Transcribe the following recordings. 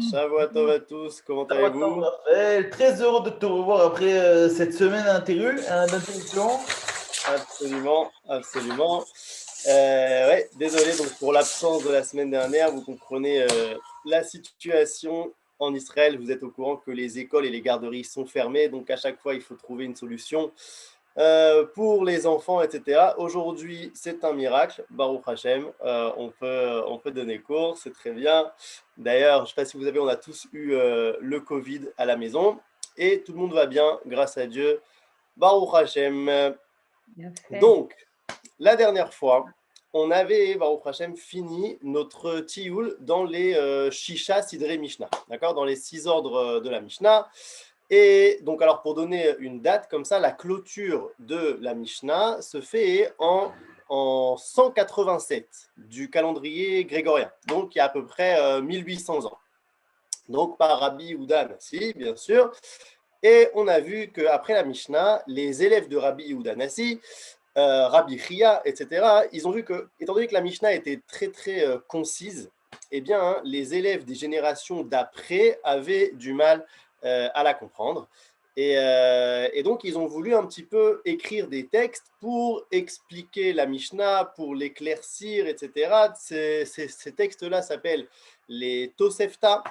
Shavua tov à tous, comment Shabbat allez-vous? Raphaël, très heureux de te revoir après cette semaine d'interruption. Absolument, absolument. Ouais, désolé donc pour l'absence de la semaine dernière. Vous comprenez la situation en Israël. Vous êtes au courant que les écoles et les garderies sont fermées, donc à chaque fois il faut trouver une solution pour les enfants, etc. Aujourd'hui, c'est un miracle, Baruch Hashem. On peut donner cours, c'est très bien. D'ailleurs, je ne sais pas si vous avez, on a tous eu le Covid à la maison et tout le monde va bien, grâce à Dieu. Baruch Hashem. Bien fait. Donc, la dernière fois, on avait, Baruch Hashem, fini notre tioul dans les Shisha Sidrei Mishnah, d'accord, dans les 6 ordres de la Mishnah. Et donc, alors, pour donner une date comme ça, la clôture de la Mishnah se fait en 187 du calendrier grégorien, donc il y a à peu près 1800 ans. Donc, par Rabbi Yehuda Hanassi, bien sûr. Et on a vu qu'après la Mishnah, les élèves de Rabbi Yehuda Hanassi, Rabbi Chia, etc., ils ont vu que, étant donné que la Mishnah était très, très concise, eh bien, hein, les élèves des générations d'après avaient du mal à la comprendre. Et donc, ils ont voulu un petit peu écrire des textes pour expliquer la Mishnah, pour l'éclaircir, etc. Ces textes-là s'appellent les Tosefta,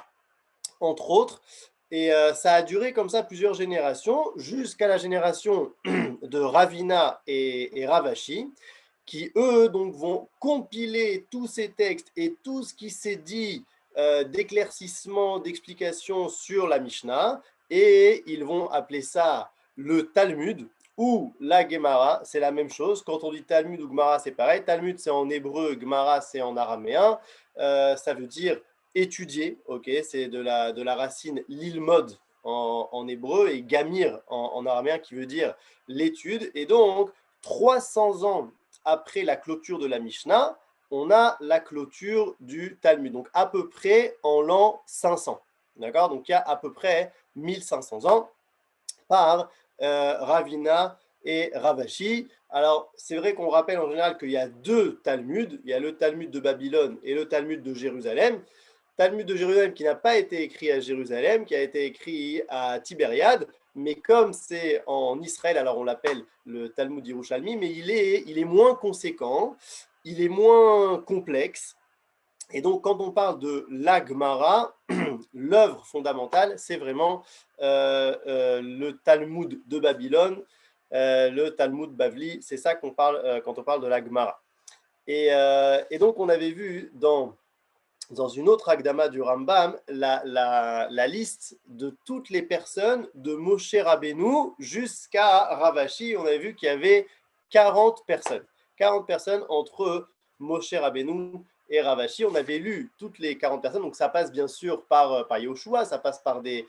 entre autres. Et ça a duré comme ça plusieurs générations, jusqu'à la génération de Ravina et Ravashi, qui eux donc vont compiler tous ces textes et tout ce qui s'est dit d'éclaircissement, d'explication sur la Mishnah, et ils vont appeler ça le Talmud ou la Gemara. C'est la même chose. Quand on dit Talmud ou Gemara, c'est pareil. Talmud, c'est en hébreu, Gemara, c'est en araméen. Ça veut dire étudier, ok, c'est de la racine lilmod en hébreu et gamir en araméen qui veut dire l'étude. Et donc, 300 ans après la clôture de la Mishnah, on a la clôture du Talmud, donc à peu près en l'an 500. D'accord? Donc il y a à peu près 1500 ans par Ravina et Ravashi. Alors, c'est vrai qu'on rappelle en général qu'il y a 2 Talmuds, il y a le Talmud de Babylone et le Talmud de Jérusalem. Talmud de Jérusalem qui n'a pas été écrit à Jérusalem, qui a été écrit à Tibériade, mais comme c'est en Israël, alors on l'appelle le Talmud Yerushalmi, mais il est moins conséquent, il est moins complexe. Et donc, quand on parle de la Gemara, l'œuvre fondamentale, c'est vraiment le Talmud de Babylone, le Talmud Bavli, c'est ça qu'on parle quand on parle de la Gemara. Et donc, on avait vu dans une autre Akdama du Rambam, la liste de toutes les personnes de Moshe Rabbeinu jusqu'à Ravashi. On avait vu qu'il y avait 40 personnes. 40 personnes entre Moshe Rabbeinu et Ravashi. On avait lu toutes les 40 personnes, donc ça passe bien sûr par Yoshua, ça passe par des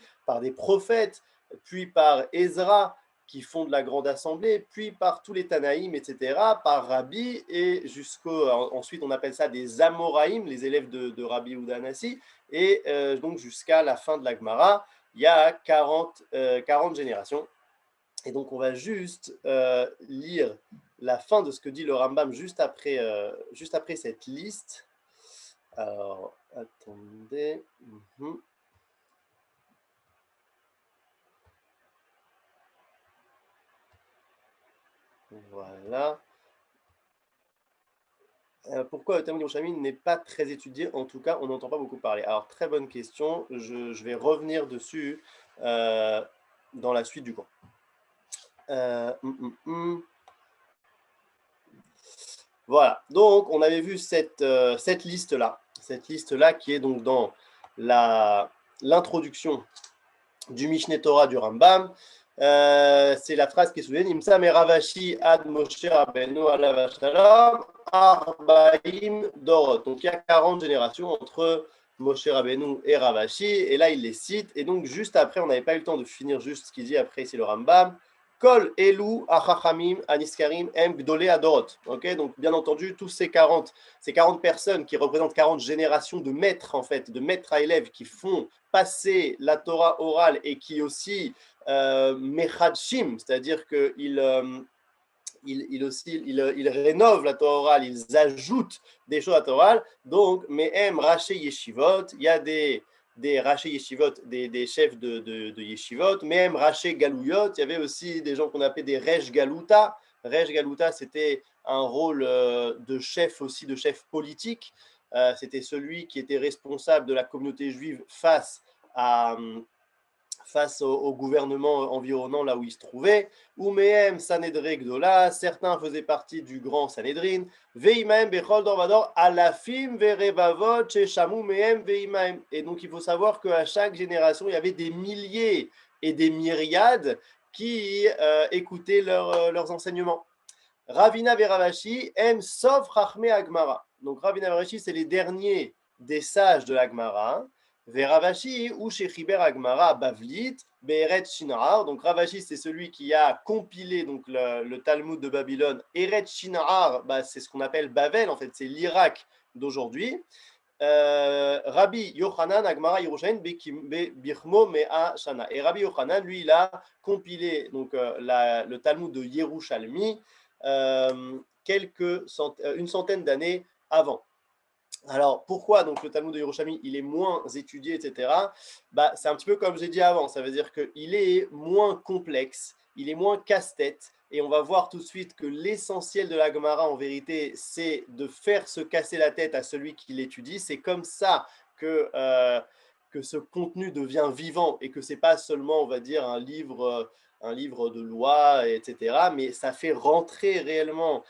prophètes, puis par Ezra, qui fondent la grande assemblée, puis par tous les Tanaïm, etc., par Rabbi, et ensuite on appelle ça des Amoraïm, les élèves de Rabbi Yehuda Hanassi, et donc jusqu'à la fin de la Gemara, il y a 40 générations. Et donc on va juste lire la fin de ce que dit le Rambam juste après cette liste. Alors, attendez. Voilà. Pourquoi le Talmud Yerushalmi n'est pas très étudié? En tout cas, on n'entend pas beaucoup parler. Alors, très bonne question. Je vais revenir dessus dans la suite du cours. Voilà. Donc, on avait vu cette liste-là. Cette liste-là qui est donc dans l'introduction du Mishneh Torah du Rambam. C'est la phrase qui est soulignée, Imsa me Ravashi ad Moshe Rabbeinu alav shalom Arbaim Dorot. Donc il y a 40 générations entre Moshe Rabbeinu et Ravashi, et là il les cite. Et donc juste après, on n'avait pas eu le temps de finir juste ce qu'il dit après ici le Rambam. Kol Elu Achachamim Aniskarim Em Gdolei Adorot. Ok, donc bien entendu, tous ces 40 personnes qui représentent 40 générations de maîtres, en fait, de maîtres à élèves qui font passer la Torah orale et qui aussi Mechadshim, c'est-à-dire qu'ils rénovent la Torah orale, ils ajoutent des choses à la Torah orale. Donc, Mehem Raché Yeshivot, il y a des des Raché Yeshivot, des chefs de Yeshivot, même Raché Galouyot, il y avait aussi des gens qu'on appelait des Rej Galouta. Rej Galouta, c'était un rôle de chef aussi, de chef politique. C'était celui qui était responsable de la communauté juive face au gouvernement environnant là où il se trouvait. Umehem Sanedre Gdola, certains faisaient partie du grand Sanhedrin. Veimahem Bechol Dorvador, Alafim Verevavot, Sheshamu Mehem Veimahem. Et donc il faut savoir qu'à chaque génération, il y avait des milliers et des myriades qui écoutaient leurs enseignements. Ravina Veravashi aime sauf Rachme Agmara. Donc Ravina Veravashi, c'est les derniers des sages de l'Agmara. Veravashi ou chez Chiber Agmara Bavlit, Be'eret Shinrar. Donc Ravashi, c'est celui qui a compilé donc, le Talmud de Babylone. Eret Shinrar, c'est ce qu'on appelle Bavel, en fait, c'est l'Irak d'aujourd'hui. Rabbi Yochanan Agmara Yerushalayim Birmo Mea Shana. Et Rabbi Yochanan, lui, il a compilé donc, le Talmud de Yerushalmi une centaine d'années avant. Alors, pourquoi donc le Talmud de Yerushalmi, il est moins étudié, etc. C'est un petit peu comme j'ai dit avant, ça veut dire qu'il est moins complexe, il est moins casse-tête, et on va voir tout de suite que l'essentiel de la Gemara, en vérité, c'est de faire se casser la tête à celui qui l'étudie. C'est comme ça que ce contenu devient vivant, et que ce n'est pas seulement, on va dire, un livre de loi, etc., mais ça fait rentrer réellement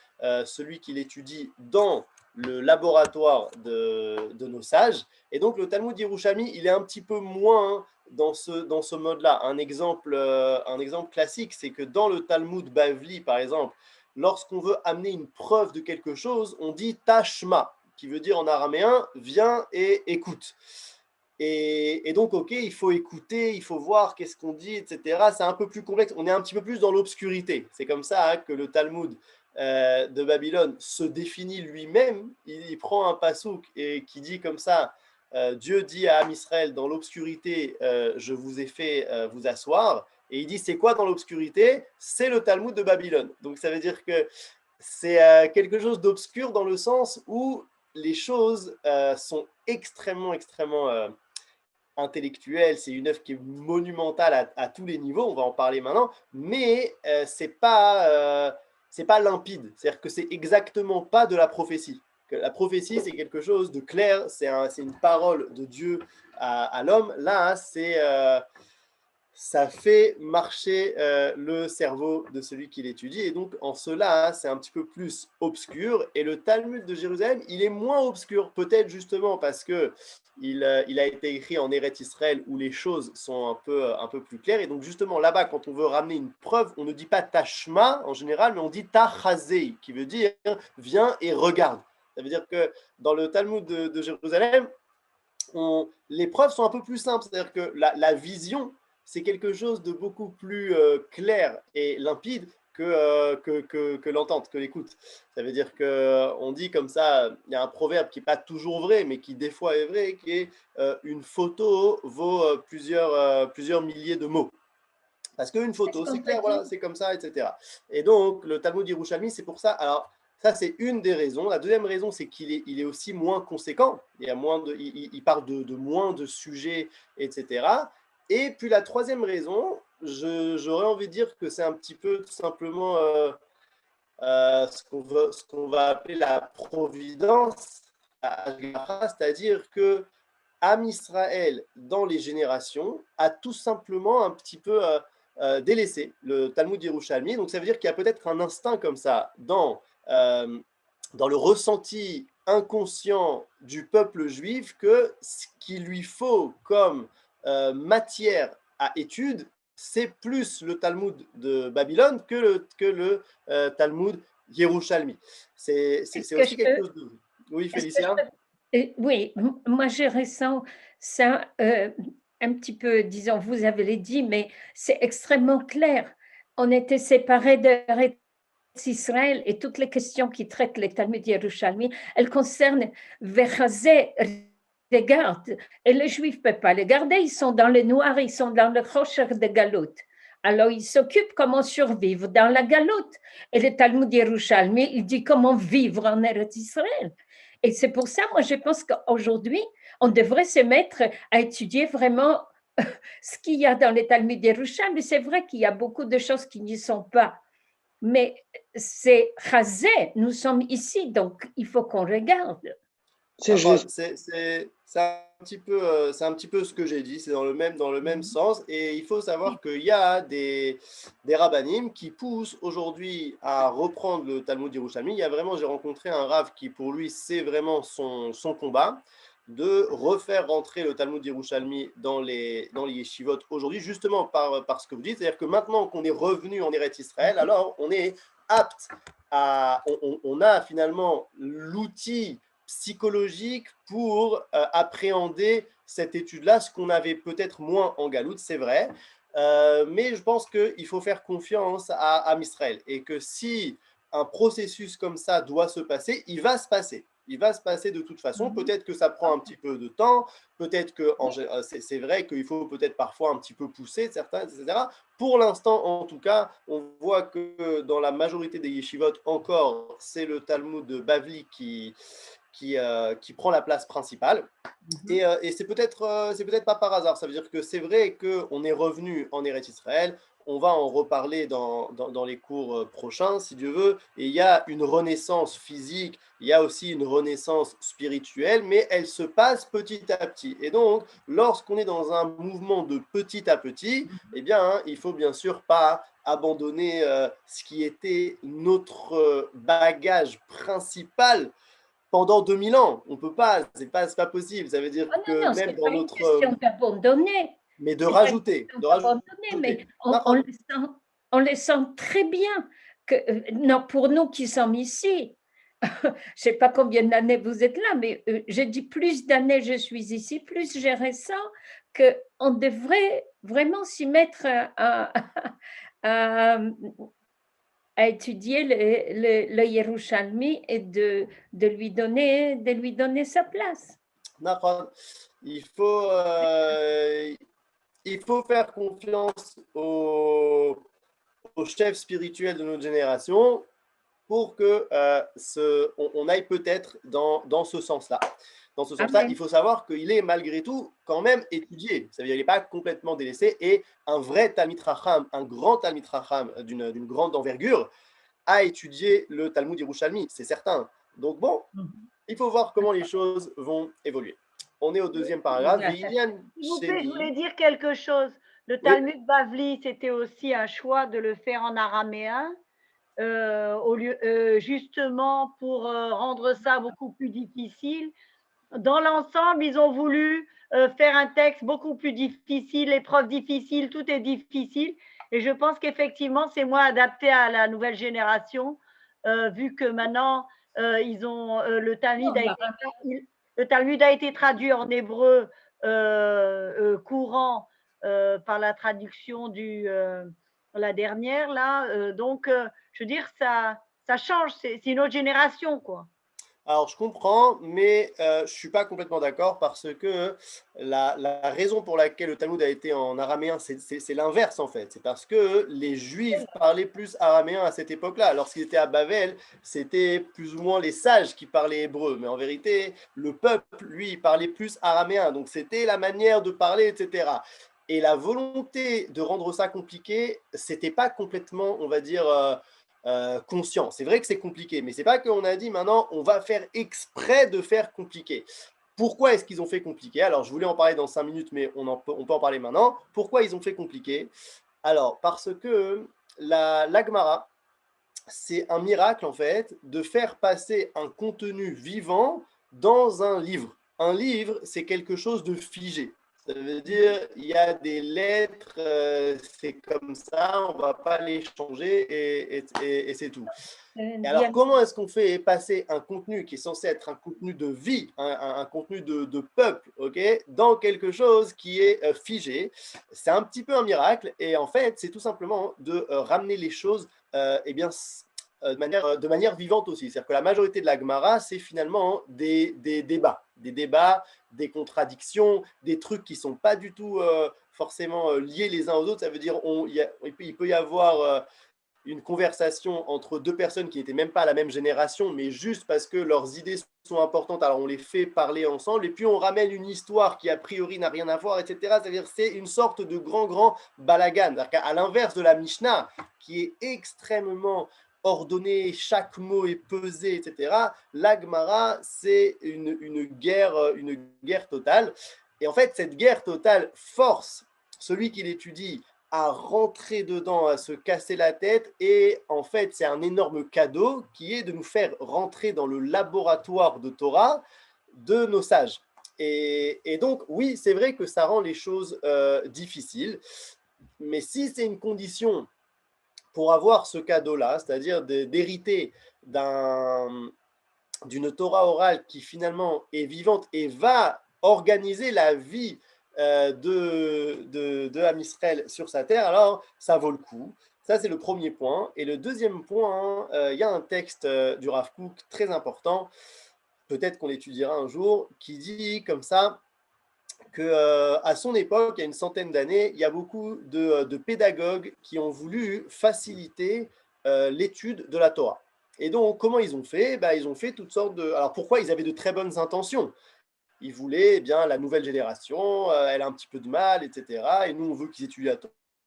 celui qui l'étudie dans le laboratoire de nos sages. Et donc, le Talmud Yerushalmi, il est un petit peu moins dans ce mode-là. Un exemple classique, c'est que dans le Talmud Bavli, par exemple, lorsqu'on veut amener une preuve de quelque chose, on dit « tashma », qui veut dire en araméen « viens et écoute ». Et donc, ok, il faut écouter, il faut voir qu'est-ce qu'on dit, etc. C'est un peu plus complexe. On est un petit peu plus dans l'obscurité. C'est comme ça que le Talmud de Babylone se définit lui-même. Il prend un pasouk et qui dit comme ça, Dieu dit à Am Israël, dans l'obscurité, je vous ai fait vous asseoir. Et il dit, c'est quoi dans l'obscurité? C'est le Talmud de Babylone. Donc ça veut dire que c'est quelque chose d'obscur dans le sens où les choses sont extrêmement intellectuelles. C'est une œuvre qui est monumentale à tous les niveaux, on va en parler maintenant, mais c'est pas limpide, c'est-à-dire que c'est exactement pas de la prophétie. Que la prophétie, c'est quelque chose de clair, c'est une parole de Dieu à l'homme. Là, ça fait marcher le cerveau de celui qui l'étudie, et donc en cela, c'est un petit peu plus obscur, et le Talmud de Jérusalem, il est moins obscur, peut-être justement parce que il a été écrit en Eretz Israël où les choses sont un peu plus claires, et donc justement là-bas, quand on veut ramener une preuve, on ne dit pas tashma en général, mais on dit tachazei, qui veut dire viens et regarde. Ça veut dire que dans le Talmud de Jérusalem, les preuves sont un peu plus simples, c'est-à-dire que la vision, c'est quelque chose de beaucoup plus clair et limpide que l'entente, que l'écoute. Ça veut dire qu'on dit comme ça, il y a un proverbe qui n'est pas toujours vrai, mais qui des fois est vrai, qui est une photo vaut plusieurs milliers de mots. Parce qu'une photo, c'est clair, voilà, c'est comme ça, etc. Et donc, le Talmud Yerushalmi, c'est pour ça. Alors, ça, c'est une des raisons. La deuxième raison, c'est qu'il est aussi moins conséquent. Il parle de moins de sujets, etc. Et puis la troisième raison, j'aurais envie de dire que c'est un petit peu tout simplement ce qu'on va appeler la providence, c'est-à-dire que Am Israël, dans les générations, a tout simplement un petit peu délaissé le Talmud Yerushalmi. Donc ça veut dire qu'il y a peut-être un instinct comme ça dans le ressenti inconscient du peuple juif que ce qu'il lui faut comme matière à étude, c'est plus le Talmud de Babylone que le Talmud Yerushalmi. C'est aussi quelque chose de... Oui, Félicia? Oui, moi je ressens ça un petit peu, disons, vous avez dit, mais c'est extrêmement clair. On était séparés d'Eretz Israël et toutes les questions qui traitent les Talmud Yerushalmi, elles concernent Vechazé, regarde, et les Juifs ne peuvent pas les garder, ils sont dans le noir, ils sont dans le rocher de galoute. Alors ils s'occupent comment survivre dans la galoute. Et le Talmud Yerushalmi, il dit comment vivre en Eretz Israël. Et c'est pour ça, moi, je pense qu'aujourd'hui, on devrait se mettre à étudier vraiment ce qu'il y a dans les Talmud d'Yerushalmi. Mais c'est vrai qu'il y a beaucoup de choses qui n'y sont pas. Mais c'est Chazé, nous sommes ici, donc il faut qu'on regarde. C'est juste. C'est un petit peu ce que j'ai dit, c'est dans le même sens. Et il faut savoir qu'il y a des rabbinim qui poussent aujourd'hui à reprendre le Talmud Yerushalmi. Il y a vraiment, j'ai rencontré un rav qui, pour lui, c'est vraiment son combat de refaire rentrer le Talmud Yerushalmi dans les yeshivot aujourd'hui, justement par ce que vous dites. C'est-à-dire que maintenant qu'on est revenu en Eretz Israël, alors on est apte on a finalement l'outil psychologique pour appréhender cette étude-là, ce qu'on avait peut-être moins en Galoute, c'est vrai. Mais je pense qu'il faut faire confiance à Israël et que si un processus comme ça doit se passer, il va se passer. Il va se passer de toute façon. Peut-être que ça prend un petit peu de temps. Peut-être que c'est vrai qu'il faut peut-être parfois un petit peu pousser certains, etc. Pour l'instant, en tout cas, on voit que dans la majorité des yeshivot, encore, c'est le Talmud de Bavli qui prend la place principale. Et c'est peut-être pas par hasard. Ça veut dire que c'est vrai qu'on est revenu en Eretz Israël. On va en reparler dans les cours prochains, si Dieu veut. Et il y a une renaissance physique, il y a aussi une renaissance spirituelle, mais elle se passe petit à petit. Et donc, lorsqu'on est dans un mouvement de petit à petit, eh bien, hein, il faut bien sûr pas abandonner ce qui était notre bagage principal pendant 2000 ans. On peut pas, c'est pas possible. Ça veut dire Oh que non, même c'est dans pas une notre... question d'abandonner. mais de C'est pas une rajouter, question de d'abandonner, mais rajouter. D'accord. on le sent très bien. Que, non, pour nous qui sommes ici, je ne sais pas combien d'années vous êtes là, mais je dis plus d'années je suis ici, plus je ressens qu'on devrait vraiment s'y mettre à, à étudier le Yerushalmi et de lui donner sa place. D'accord. Il faut, il faut faire confiance aux chefs spirituels de notre génération pour que on aille peut-être dans ce sens-là. Dans ce sens-là, Amen. il faut savoir qu'il est malgré tout quand même étudié. Ça veut dire qu'il n'est pas complètement délaissé. Et un vrai Talmid Chacham, un grand Talmid Chacham d'une grande envergure, a étudié le Talmud Yerushalmi, c'est certain. Donc bon, il faut voir comment les choses vont évoluer. On est au deuxième paragraphe. S'il vous plaît, je voulais dire quelque chose. Le Oui. Talmud Bavli, c'était aussi un choix de le faire en araméen, justement pour rendre ça beaucoup plus difficile. Dans l'ensemble, ils ont voulu faire un texte beaucoup plus difficile, l'épreuve difficile, tout est difficile. Et je pense qu'effectivement, c'est moins adapté à la nouvelle génération, vu que maintenant, ils ont le Talmud a été traduit en hébreu courant par la traduction la dernière là. Donc, je veux dire, ça change. C'est une autre génération, quoi. Alors, je comprends, mais je ne suis pas complètement d'accord parce que la raison pour laquelle le Talmud a été en araméen, c'est l'inverse en fait. C'est parce que les Juifs parlaient plus araméen à cette époque-là. Lorsqu'ils étaient à Babel, c'était plus ou moins les sages qui parlaient hébreu. Mais en vérité, le peuple, lui, il parlait plus araméen. Donc, c'était la manière de parler, etc. Et la volonté de rendre ça compliqué, c'était pas complètement, on va dire, conscient. C'est vrai que c'est compliqué, mais c'est pas qu'on a dit maintenant on va faire exprès de faire compliqué. Pourquoi est-ce qu'ils ont fait compliqué? Alors, je voulais en parler dans 5 minutes, mais on peut en parler maintenant. Pourquoi ils ont fait compliqué? Alors, parce que l'Agmara, c'est un miracle, en fait, de faire passer un contenu vivant dans un livre. Un livre, c'est quelque chose de figé. Ça veut dire, il y a des lettres, c'est comme ça, on ne va pas les changer et c'est tout. Et alors, comment est-ce qu'on fait passer un contenu qui est censé être un contenu de vie, un contenu de peuple, okay, dans quelque chose qui est figé? C'est un petit peu un miracle. Et en fait, c'est tout simplement de ramener les choses eh bien, de manière vivante aussi. C'est-à-dire que la majorité de la Gemara, c'est finalement des débats, des contradictions, des trucs qui ne sont pas du tout forcément liés les uns aux autres. Ça veut dire il peut y avoir une conversation entre deux personnes qui n'étaient même pas à la même génération, mais juste parce que leurs idées sont importantes, alors on les fait parler ensemble, et puis on ramène une histoire qui a priori n'a rien à voir, etc. C'est-à-dire que c'est une sorte de grand balagan. À l'inverse de la Mishnah, qui est extrêmement ordonnée, chaque mot est pesé, etc. La Gemara, c'est une guerre totale. Et en fait, cette guerre totale force celui qui l'étudie à rentrer dedans, à se casser la tête. Et en fait, c'est un énorme cadeau qui est de nous faire rentrer dans le laboratoire de Torah de nos sages. Et donc, oui, c'est vrai que ça rend les choses difficiles. Mais si c'est une condition pour avoir ce cadeau-là, c'est-à-dire d'hériter d'une Torah orale qui finalement est vivante et va organiser la vie de Am Israël sur sa terre, alors ça vaut le coup. Ça, c'est le premier point. Et le deuxième point, il y a un texte du Rav Kook très important, peut-être qu'on l'étudiera un jour, qui dit comme ça qu'à son époque, il y a une centaine d'années, il y a beaucoup de pédagogues qui ont voulu faciliter l'étude de la Torah. Et donc, comment ils ont fait? Ils ont fait toutes sortes de... Alors, pourquoi? Ils avaient de très bonnes intentions. Ils voulaient, la nouvelle génération, elle a un petit peu de mal, etc. Et nous, on veut qu'ils étudient la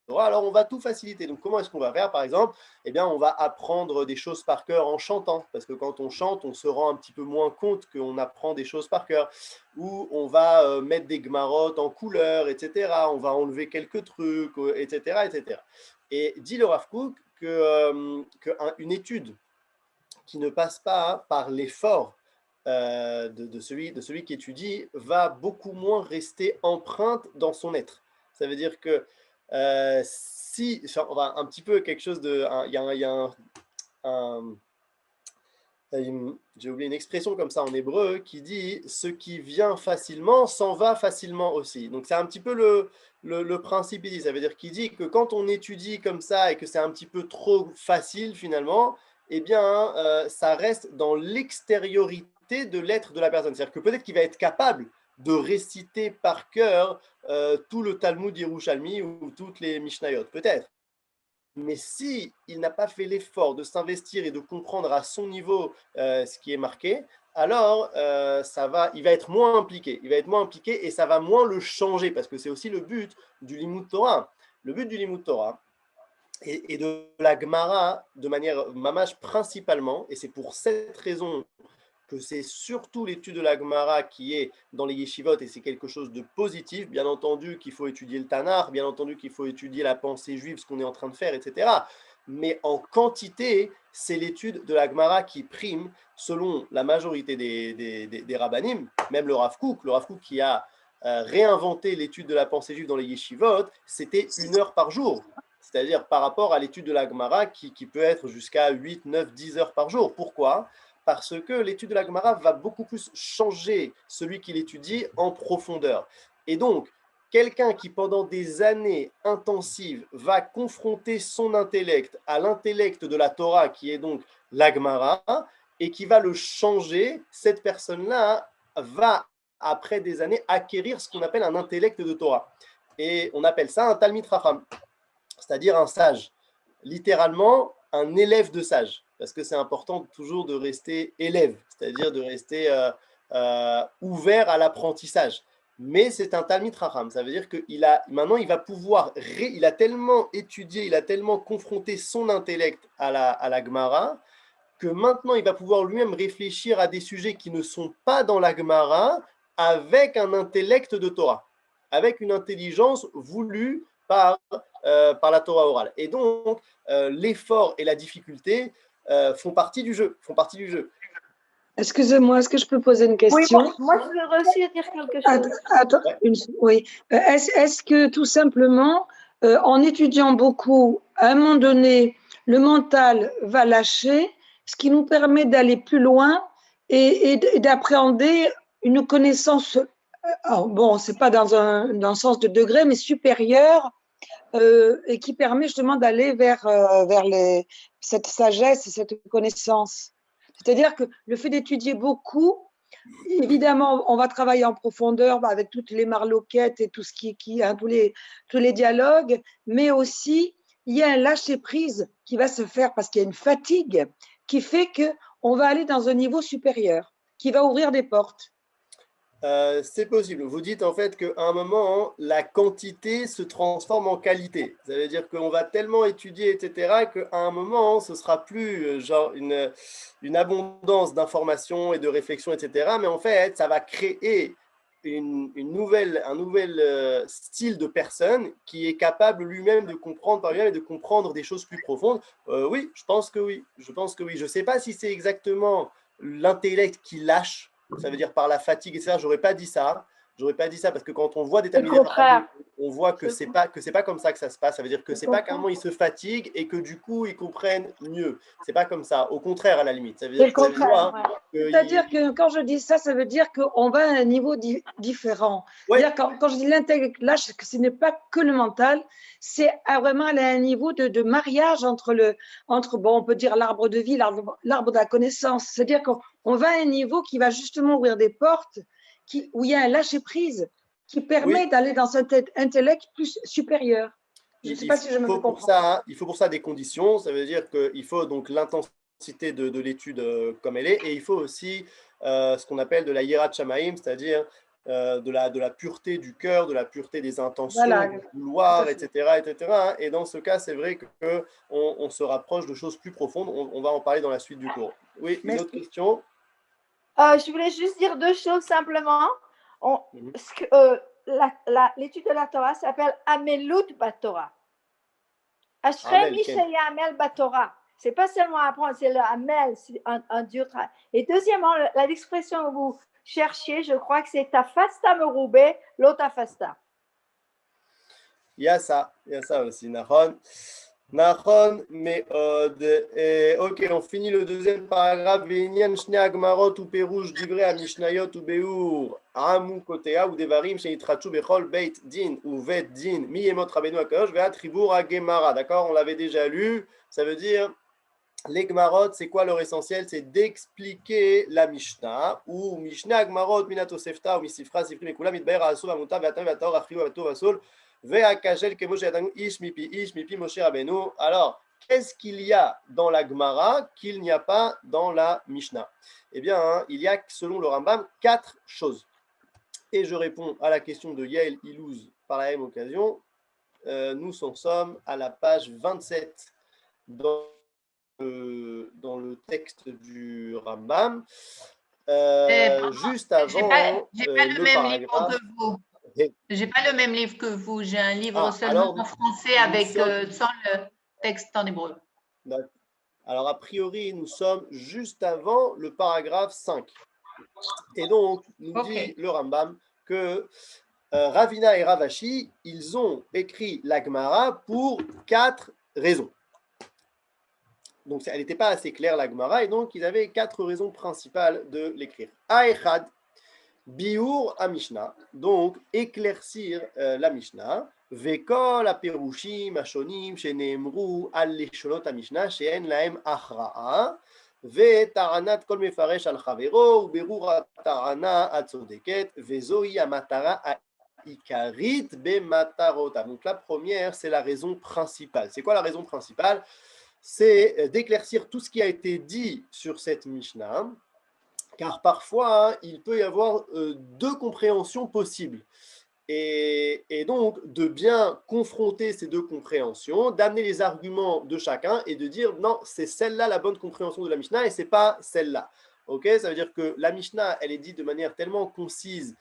Torah, alors on va tout faciliter. Donc, comment est-ce qu'on va faire? Par exemple, on va apprendre des choses par cœur en chantant, parce que quand on chante, on se rend un petit peu moins compte qu'on apprend des choses par cœur. Ou on va mettre des gmarottes en couleur, etc. On va enlever quelques trucs, etc., etc. Et dit le Rav Kook qu'une étude qui ne passe pas par l'effort de celui qui étudie va beaucoup moins rester empreinte dans son être. Ça veut dire que si, un petit peu quelque chose de... j'ai oublié une expression comme ça en hébreu qui dit « ce qui vient facilement s'en va facilement aussi ». Donc c'est un petit peu le principe ici. Ça veut dire qu'il dit que quand on étudie comme ça et que c'est un petit peu trop facile finalement, ça reste dans l'extériorité de l'être de la personne. C'est-à-dire que peut-être qu'il va être capable de réciter par cœur tout le Talmud Yerushalmi ou toutes les Mishnayot, peut-être. Mais si il n'a pas fait l'effort de s'investir et de comprendre à son niveau ce qui est marqué, alors il va être moins impliqué. Il va être moins impliqué et ça va moins le changer, parce que c'est aussi le but du Limud Torah. Le but du Limud Torah, et de la Gemara de manière mamash principalement, et c'est pour cette raison que c'est surtout l'étude de la Gemara qui est dans les yeshivot, et c'est quelque chose de positif, bien entendu qu'il faut étudier le Tanakh, bien entendu qu'il faut étudier la pensée juive, ce qu'on est en train de faire, etc. Mais en quantité, c'est l'étude de la Gemara qui prime selon la majorité des rabbanim, même le Rav Kook qui a réinventé l'étude de la pensée juive dans les yeshivot, c'était 1 heure par jour. C'est-à-dire par rapport à l'étude de la Gemara qui peut être jusqu'à 8, 9, 10 heures par jour. Pourquoi? Parce que l'étude de la Gemara va beaucoup plus changer celui qui l'étudie en profondeur. Et donc, quelqu'un qui pendant des années intensives va confronter son intellect à l'intellect de la Torah, qui est donc la Gemara, et qui va le changer, cette personne-là va, après des années, acquérir ce qu'on appelle un intellect de Torah. Et on appelle ça un Talmid Chacham, c'est-à-dire un sage, littéralement un élève de sage, parce que c'est important toujours de rester élève, c'est-à-dire de rester ouvert à l'apprentissage. Mais c'est un Talmid Chacham, ça veut dire maintenant il va pouvoir, il a tellement étudié, il a tellement confronté son intellect à la Gemara, que maintenant il va pouvoir lui-même réfléchir à des sujets qui ne sont pas dans la Gemara avec un intellect de Torah, avec une intelligence voulue par la Torah orale. Et donc, l'effort et la difficulté font partie du jeu. Excusez-moi, est-ce que je peux poser une question? Oui, moi je veux aussi dire quelque chose. Attends, oui. Est-ce que tout simplement, en étudiant beaucoup, à un moment donné, le mental va lâcher, ce qui nous permet d'aller plus loin et d'appréhender une connaissance, bon, c'est pas dans un sens de degré, mais supérieur, et qui permet justement d'aller vers cette sagesse et cette connaissance. C'est-à-dire que le fait d'étudier beaucoup, évidemment, on va travailler en profondeur avec toutes les marloquettes et tout ce tous les dialogues, mais aussi il y a un lâcher-prise qui va se faire parce qu'il y a une fatigue qui fait qu'on va aller dans un niveau supérieur. qui va ouvrir des portes. C'est possible. Vous dites en fait qu'à un moment, la quantité se transforme en qualité. Ça veut dire qu'on va tellement étudier, etc., qu'à un moment, ce sera plus genre une abondance d'informations et de réflexions, etc., mais en fait, ça va créer un nouvel style de personne qui est capable lui-même de comprendre par lui-même et de comprendre des choses plus profondes. Oui, je pense que oui. Je pense que oui. Je ne sais pas si c'est exactement l'intellect qui lâche, ça veut dire par la fatigue, etc. J'aurais pas dit ça. J'aurais pas dit ça parce que quand on voit des C'est le talmidim, contraire. on voit que c'est pas comme ça que ça se passe. Ça veut dire que c'est pas qu'à un moment ils se fatiguent et que du coup ils comprennent mieux. C'est pas comme ça. Au contraire, à la limite. Ça veut C'est dire le qu'on contraire. voit Ouais. C'est-à-dire que quand je dis ça, ça veut dire qu'on va à un niveau différent. Ouais. C'est-à-dire quand je dis l'intellect lâche, que ce n'est pas que le mental, c'est vraiment aller à un niveau de mariage entre bon, on peut dire l'arbre de vie, l'arbre de la connaissance. C'est-à-dire qu'on va à un niveau qui va justement ouvrir des portes, où il y a un lâcher-prise qui permet d'aller dans cet intellect plus supérieur. Je ne sais pas si je me fais comprendre. Il faut pour ça des conditions. Ça veut dire qu'il faut donc l'intensité de l'étude comme elle est, et il faut aussi ce qu'on appelle de la hiérat shamaïm, c'est-à-dire de la pureté du cœur, de la pureté des intentions, Voilà. du vouloir, etc., etc. Et dans ce cas, c'est vrai qu'on se rapproche de choses plus profondes. On va en parler dans la suite du cours. Oui, une autre question. Je voulais juste dire deux choses simplement. L'étude de la Torah s'appelle Amelut Batorah. Ashrei mi sheyamel Batorah. C'est pas seulement apprendre, c'est le Amel, c'est un dur travail. Et deuxièmement, l'expression que vous cherchiez, je crois que c'est Tafasta meroubé, l'otafasta. Il y a ça aussi, Nahon. Nahon, mais ok, on finit le deuxième paragraphe. Ve'inyan shne agmarot ou perouge divreiamishnayot ou beur amu kotea ou devarim sheyitrachu bechol beit din ou vet din mi yemot rabenu akadosh ve'at tribur agemara. D'accord, on l'avait déjà lu. Ça veut dire les Gmarot, c'est quoi leur essentiel? C'est d'expliquer la Mishnah, ou Mishnah Gmarot, Minato Sefta, ou Misifra, Sifri, Mekula, Midbaer, Asov, Amuta, Veatam, Veator, Achriou, Veato, Vasol, Veakajel, Kemoshe, Yadanou, Ish, Mipi, Moshe Rabbeinu. Alors, qu'est-ce qu'il y a dans la Gemara qu'il n'y a pas dans la Mishnah? Eh bien, il y a, selon le Rambam, 4 choses. Et je réponds à la question de Yael Ilouz par la même occasion. Nous en sommes à la page 27 dans le texte du Rambam, juste avant j'ai pas le même paragraphe. livre que vous. J'ai pas le même livre que vous. J'ai un livre seulement en français avec sans le texte en hébreu. Alors, a priori, nous sommes juste avant le paragraphe 5. Et donc, nous dit le Rambam que Ravina et Ravashi, ils ont écrit la Gemara pour 4 raisons. Donc, elle n'était pas assez claire, la Gemara, et donc ils avaient 4 raisons principales de l'écrire. Aechad, biur a Mishnah, donc éclaircir la Mishnah, vekol a perushim ashonim sheneemru al leshonot a Mishnah she'en lahem achra'a, ותענת כל מפרש על חברו, ובירור הטענה הצודקת, וזוהי המטרה העיקרית במטרותיו. Donc la première, c'est la raison principale. C'est quoi la raison principale? C'est d'éclaircir tout ce qui a été dit sur cette Mishnah, car parfois, il peut y avoir 2 compréhensions possibles. Et donc, de bien confronter ces 2 compréhensions, d'amener les arguments de chacun et de dire non, c'est celle-là la bonne compréhension de la Mishnah et c'est pas celle-là. Ok, ça veut dire que la Mishnah, elle est dite de manière tellement concise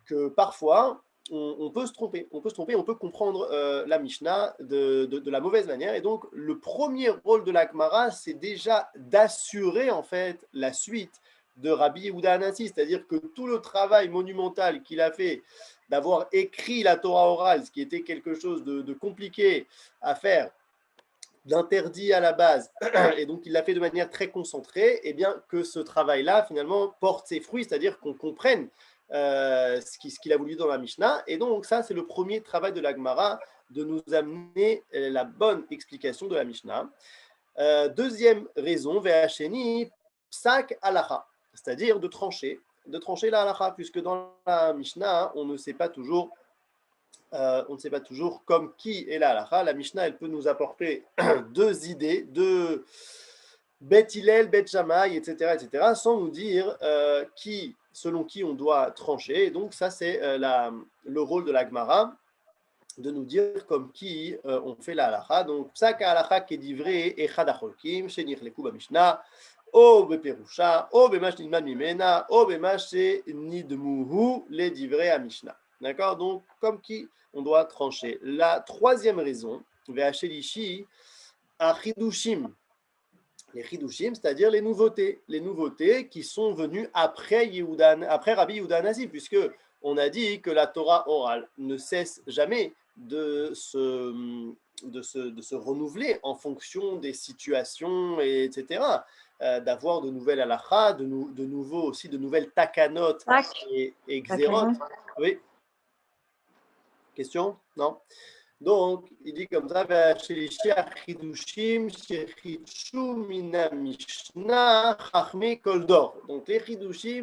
que parfois, on peut se tromper. On peut comprendre la Mishnah de la mauvaise manière. Et donc, le premier rôle de la Gemara, c'est déjà d'assurer en fait la suite de Rabbi Yehuda Hanassi, c'est-à-dire que tout le travail monumental qu'il a fait d'avoir écrit la Torah orale, ce qui était quelque chose de compliqué à faire, d'interdit à la base, et donc il l'a fait de manière très concentrée, et bien que ce travail-là, finalement, porte ses fruits, c'est-à-dire qu'on comprenne ce qu'il a voulu dire dans la Mishnah, et donc ça, c'est le premier travail de la Gemara, de nous amener la bonne explication de la Mishnah. Deuxième raison, Ve'asheni, psak halacha, c'est-à-dire de trancher la halacha, puisque dans la Mishnah, on ne sait pas toujours comme qui est la halacha. La Mishnah, elle peut nous apporter 2 idées, Bet Hillel, Bet Shammai, etc., sans nous dire selon qui on doit trancher. Et donc ça, c'est le rôle de la Gemara, de nous dire comme qui on fait la halacha. Donc, Psak halacha kedivrei echad acholkim, shenirleku b'mishnah, o beperusha, o bema shenilmad mimena, o bema shenidmuhu ledivrei hamishna. D'accord? Donc, comme qui on doit trancher. La troisième raison, ve'ashelishi, achidushim. Les chidushim, c'est-à-dire les nouveautés qui sont venues après Rabbi Yehuda Hanazi, puisque on a dit que la Torah orale ne cesse jamais de se renouveler en fonction des situations, etc. D'avoir de nouvelles halachas, de nouveau aussi de nouvelles takanot et xérot. Oui. Question? Non? Donc, il dit comme ça, donc les chidushim,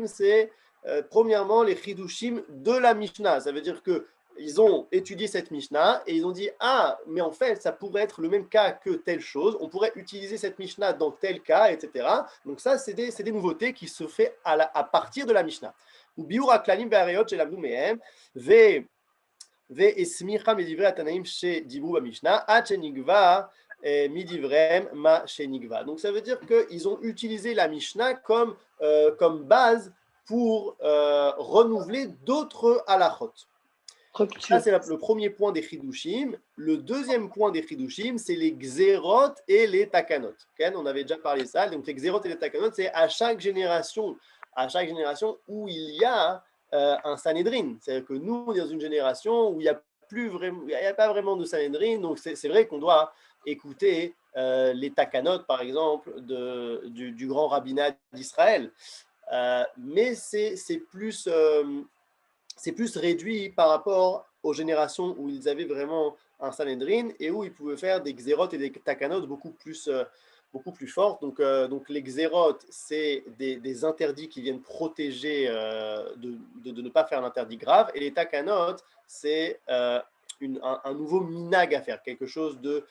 c'est premièrement les chidushim de la Mishnah. Ça veut dire qu'ils ont étudié cette Mishnah et ils ont dit, ah, mais en fait, ça pourrait être le même cas que telle chose. On pourrait utiliser cette Mishnah dans tel cas, etc. Donc ça, c'est des nouveautés qui se font à partir de la Mishnah. Ou biur aklalim ve'areot shel avdu mehem ve'esmicha medivre atanaim shedibru b'mishnah ad shenigva midivrem ma shenigva. Donc ça veut dire qu'ils ont utilisé la Mishnah comme base pour renouveler d'autres halachot. Ça, c'est le premier point des chidushim. Le deuxième point des chidushim, c'est les xérot et les takanot. Okay? On avait déjà parlé de ça. Donc les xérot et les takanot, c'est à chaque génération où il y a un Sanhedrin. C'est-à-dire que nous, on est dans une génération où il n'y a pas vraiment de Sanhedrin. Donc c'est vrai qu'on doit écouter les takanot, par exemple, du grand rabbinat d'Israël. Mais c'est plus réduit par rapport aux générations où ils avaient vraiment un Sanhedrin et où ils pouvaient faire des xérot et des takanot beaucoup plus fortes. Donc les xérot, c'est des interdits qui viennent protéger de ne pas faire un interdit grave, et les takanot, c'est un nouveau minag à faire, quelque chose de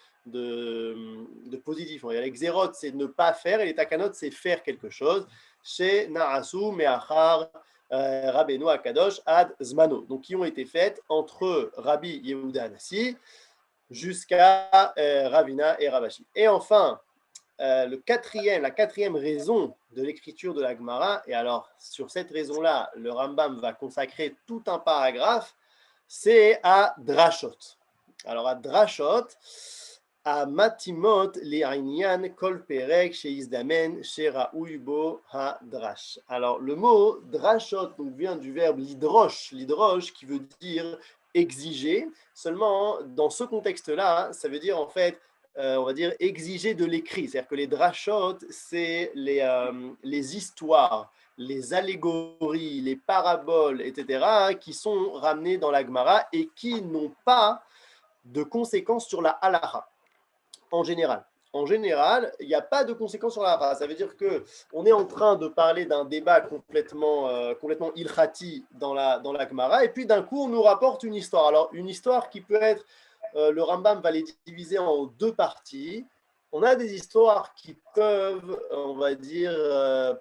positif. Les xérot, c'est ne pas faire, et les takanot, c'est faire quelque chose. Chez Narasu, Meachar, Rabbeinu Akadosh ad Zmano, donc qui ont été faites entre Rabbi Yehuda Hanassi jusqu'à Ravina et Ravashi. Et enfin, la quatrième raison de l'écriture de la Gemara, et alors sur cette raison-là, le Rambam va consacrer tout un paragraphe, c'est à Drashot. Alors à Drashot, à Matimot li'inyan kol perek sheizdamen sheraoui bo ha-drash. Alors le mot drashot donc, vient du verbe lidrosh qui veut dire exiger. Seulement dans ce contexte-là, ça veut dire en fait, on va dire exiger de l'écrit. C'est-à-dire que les drashot, c'est les histoires, les allégories, les paraboles, etc., qui sont ramenées dans la Gemara et qui n'ont pas de conséquences sur la halacha. En général, il n'y a pas de conséquences sur la halacha. Ça veut dire qu'on est en train de parler d'un débat complètement ilchati dans la Gemara, et puis d'un coup, on nous rapporte une histoire. Alors, une histoire qui peut être, le Rambam va les diviser en deux parties. On a des histoires qui peuvent, on va dire,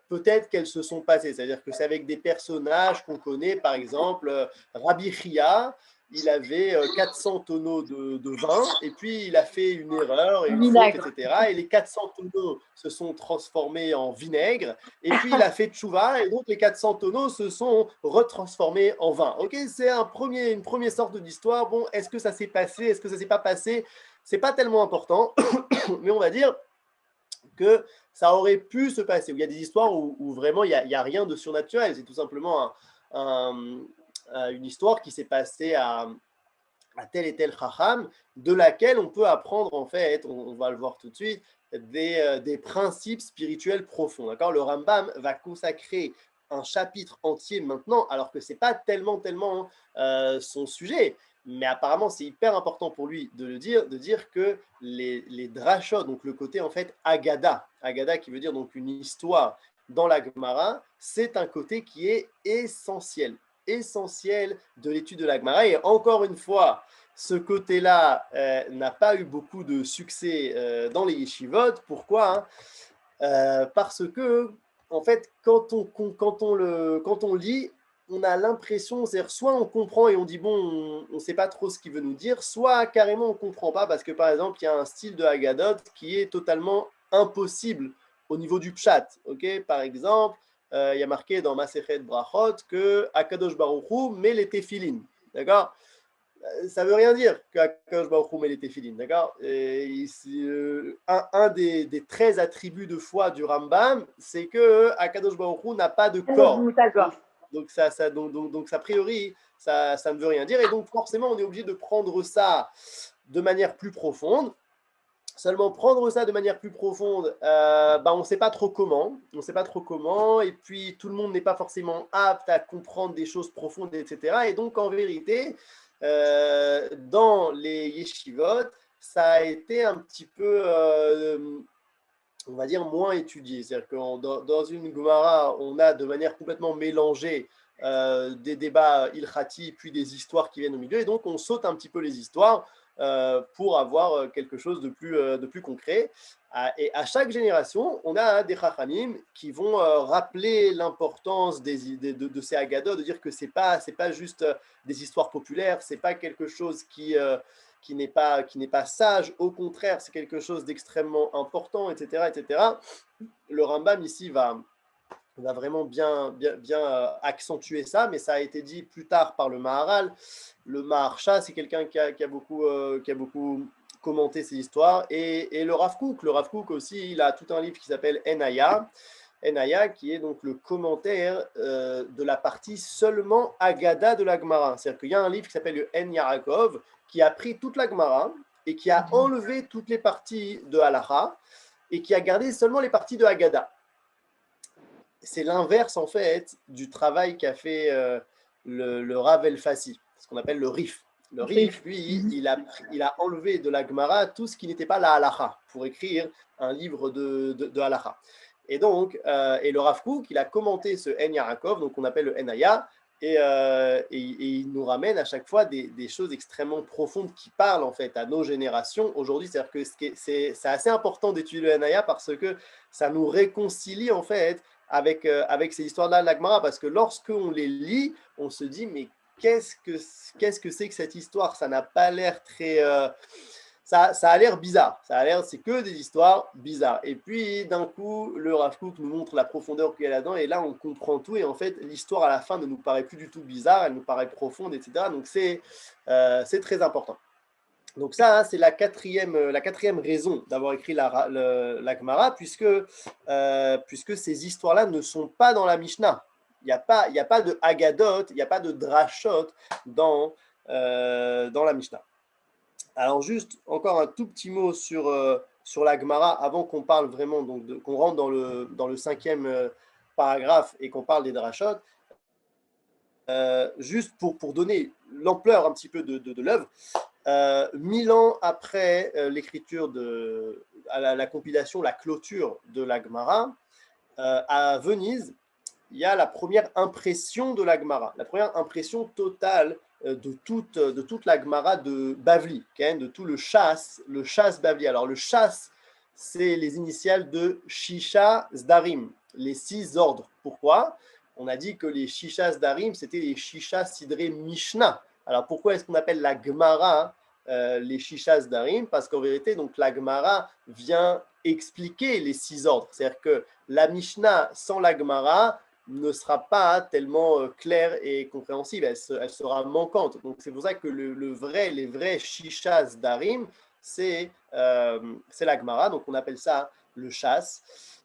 peut-être qu'elles se sont passées. C'est-à-dire que c'est avec des personnages qu'on connaît, par exemple, Rabbi Chia. Il avait 400 tonneaux de vin, et puis il a fait une erreur, et une faute, etc. Et les 400 tonneaux se sont transformés en vinaigre, et puis il a fait tchouva, et donc les 400 tonneaux se sont retransformés en vin. Ok, c'est une première sorte d'histoire. Bon, est-ce que ça s'est passé, est-ce que ça ne s'est pas passé? Ce n'est pas tellement important, mais on va dire que ça aurait pu se passer. Il y a des histoires où vraiment il n'y a rien de surnaturel, c'est tout simplement une histoire qui s'est passée à tel et tel chacham, de laquelle on peut apprendre, en fait, on va le voir tout de suite, des principes spirituels profonds. D'accord ? Le Rambam va consacrer un chapitre entier maintenant, alors que ce n'est pas tellement son sujet, mais apparemment c'est hyper important pour lui de dire que les drashot, donc le côté en fait agada qui veut dire donc une histoire dans la Gemara, c'est un côté qui est essentiel de l'étude de la Gemara. Et encore une fois, ce côté-là n'a pas eu beaucoup de succès dans les yeshivot. Pourquoi ? parce que, en fait, quand on lit, on a l'impression, c'est-à-dire soit on comprend et on dit bon, on ne sait pas trop ce qu'il veut nous dire, soit carrément on ne comprend pas parce que par exemple, il y a un style de Haggadot qui est totalement impossible au niveau du pshat. Okay, par exemple, il y a marqué dans Masechet Brachot que Akadosh Baruch Hu met les téphilines. D'accord? Ça ne veut rien dire qu'Akadosh Baruch Hu met les téphilines. D'accord? Un des 13 attributs de foi du Rambam, c'est que Akadosh Baruch Hu n'a pas de corps. Donc, a priori, ça ne veut rien dire. Et donc, forcément, on est obligé de prendre ça de manière plus profonde. Seulement, prendre ça de manière plus profonde, on ne sait pas trop comment. On ne sait pas trop comment. Et puis, tout le monde n'est pas forcément apte à comprendre des choses profondes, etc. Et donc, en vérité, dans les yeshivot, ça a été un petit peu... on va dire moins étudié. C'est-à-dire que dans une Gemara, on a de manière complètement mélangée des débats ilchati, puis des histoires qui viennent au milieu, et donc on saute un petit peu les histoires pour avoir quelque chose de plus concret. Et à chaque génération, on a des chachamim qui vont rappeler l'importance de ces agadotes, de dire que c'est pas juste des histoires populaires, c'est pas quelque chose qui n'est pas sage, au contraire, c'est quelque chose d'extrêmement important, etc., etc. Le Rambam ici va vraiment bien accentuer ça, mais ça a été dit plus tard par le Maharal. Le Maharsha, c'est quelqu'un qui a beaucoup commenté ces histoires, et le Rav Kook aussi, il a tout un livre qui s'appelle Enaya, qui est donc le commentaire de la partie seulement Agada de la Gemara. C'est-à-dire qu'il y a un livre qui s'appelle le En Yarakov, qui a pris toute la Gemara et qui a enlevé toutes les parties de Halacha et qui a gardé seulement les parties de Haggadah. C'est l'inverse en fait du travail qu'a fait le Rav El-Fassi, ce qu'on appelle le Rif. Le Rif, lui, il a enlevé de la Gemara tout ce qui n'était pas la Halacha pour écrire un livre de Halacha. Et donc, et le Rav Kook, il a commenté ce En Yarakov, donc on appelle le Enaya, et il nous ramène à chaque fois des choses extrêmement profondes qui parlent en fait à nos générations aujourd'hui. C'est-à-dire que c'est assez important d'étudier le Enaya parce que ça nous réconcilie en fait avec ces histoires-là de la Gemara, parce que lorsqu'on les lit, on se dit mais qu'est-ce que c'est que cette histoire? Ça n'a pas l'air très... Ça a l'air bizarre, c'est que des histoires bizarres. Et puis d'un coup, le Rav Kook nous montre la profondeur qu'il y a là-dedans, et là on comprend tout, et en fait l'histoire à la fin ne nous paraît plus du tout bizarre, elle nous paraît profonde, etc. Donc c'est très important. Donc ça, c'est la quatrième raison d'avoir écrit la Gemara, puisque ces histoires-là ne sont pas dans la Mishnah. Il n'y a pas de Haggadot, il n'y a pas de Drashot dans la Mishnah. Alors juste encore un tout petit mot sur la Gemara avant qu'on parle vraiment, donc qu'on rentre dans le cinquième paragraphe et qu'on parle des Drashot. Juste pour donner l'ampleur un petit peu de l'œuvre, 1000 ans après l'écriture la compilation, la clôture de la Gemara, à Venise, il y a la première impression de la Gemara, la première impression totale de toute la Gemara de Bavli, de tout le Shas Bavli. Alors le Shas, c'est les initiales de Shisha Zdarim, les 6 ordres. Pourquoi? On a dit que les Shisha Zdarim, c'était les Shisha Sidre Mishnah. Alors pourquoi est-ce qu'on appelle la Gemara les Shisha Zdarim? Parce qu'en vérité, donc, la Gemara vient expliquer les 6 ordres. C'est-à-dire que la Mishnah sans la Gemara ne sera pas tellement claire et compréhensible, elle sera manquante. Donc c'est pour ça que les vrais Shisha Zdarim, c'est la Gemara, donc on appelle ça le Shas.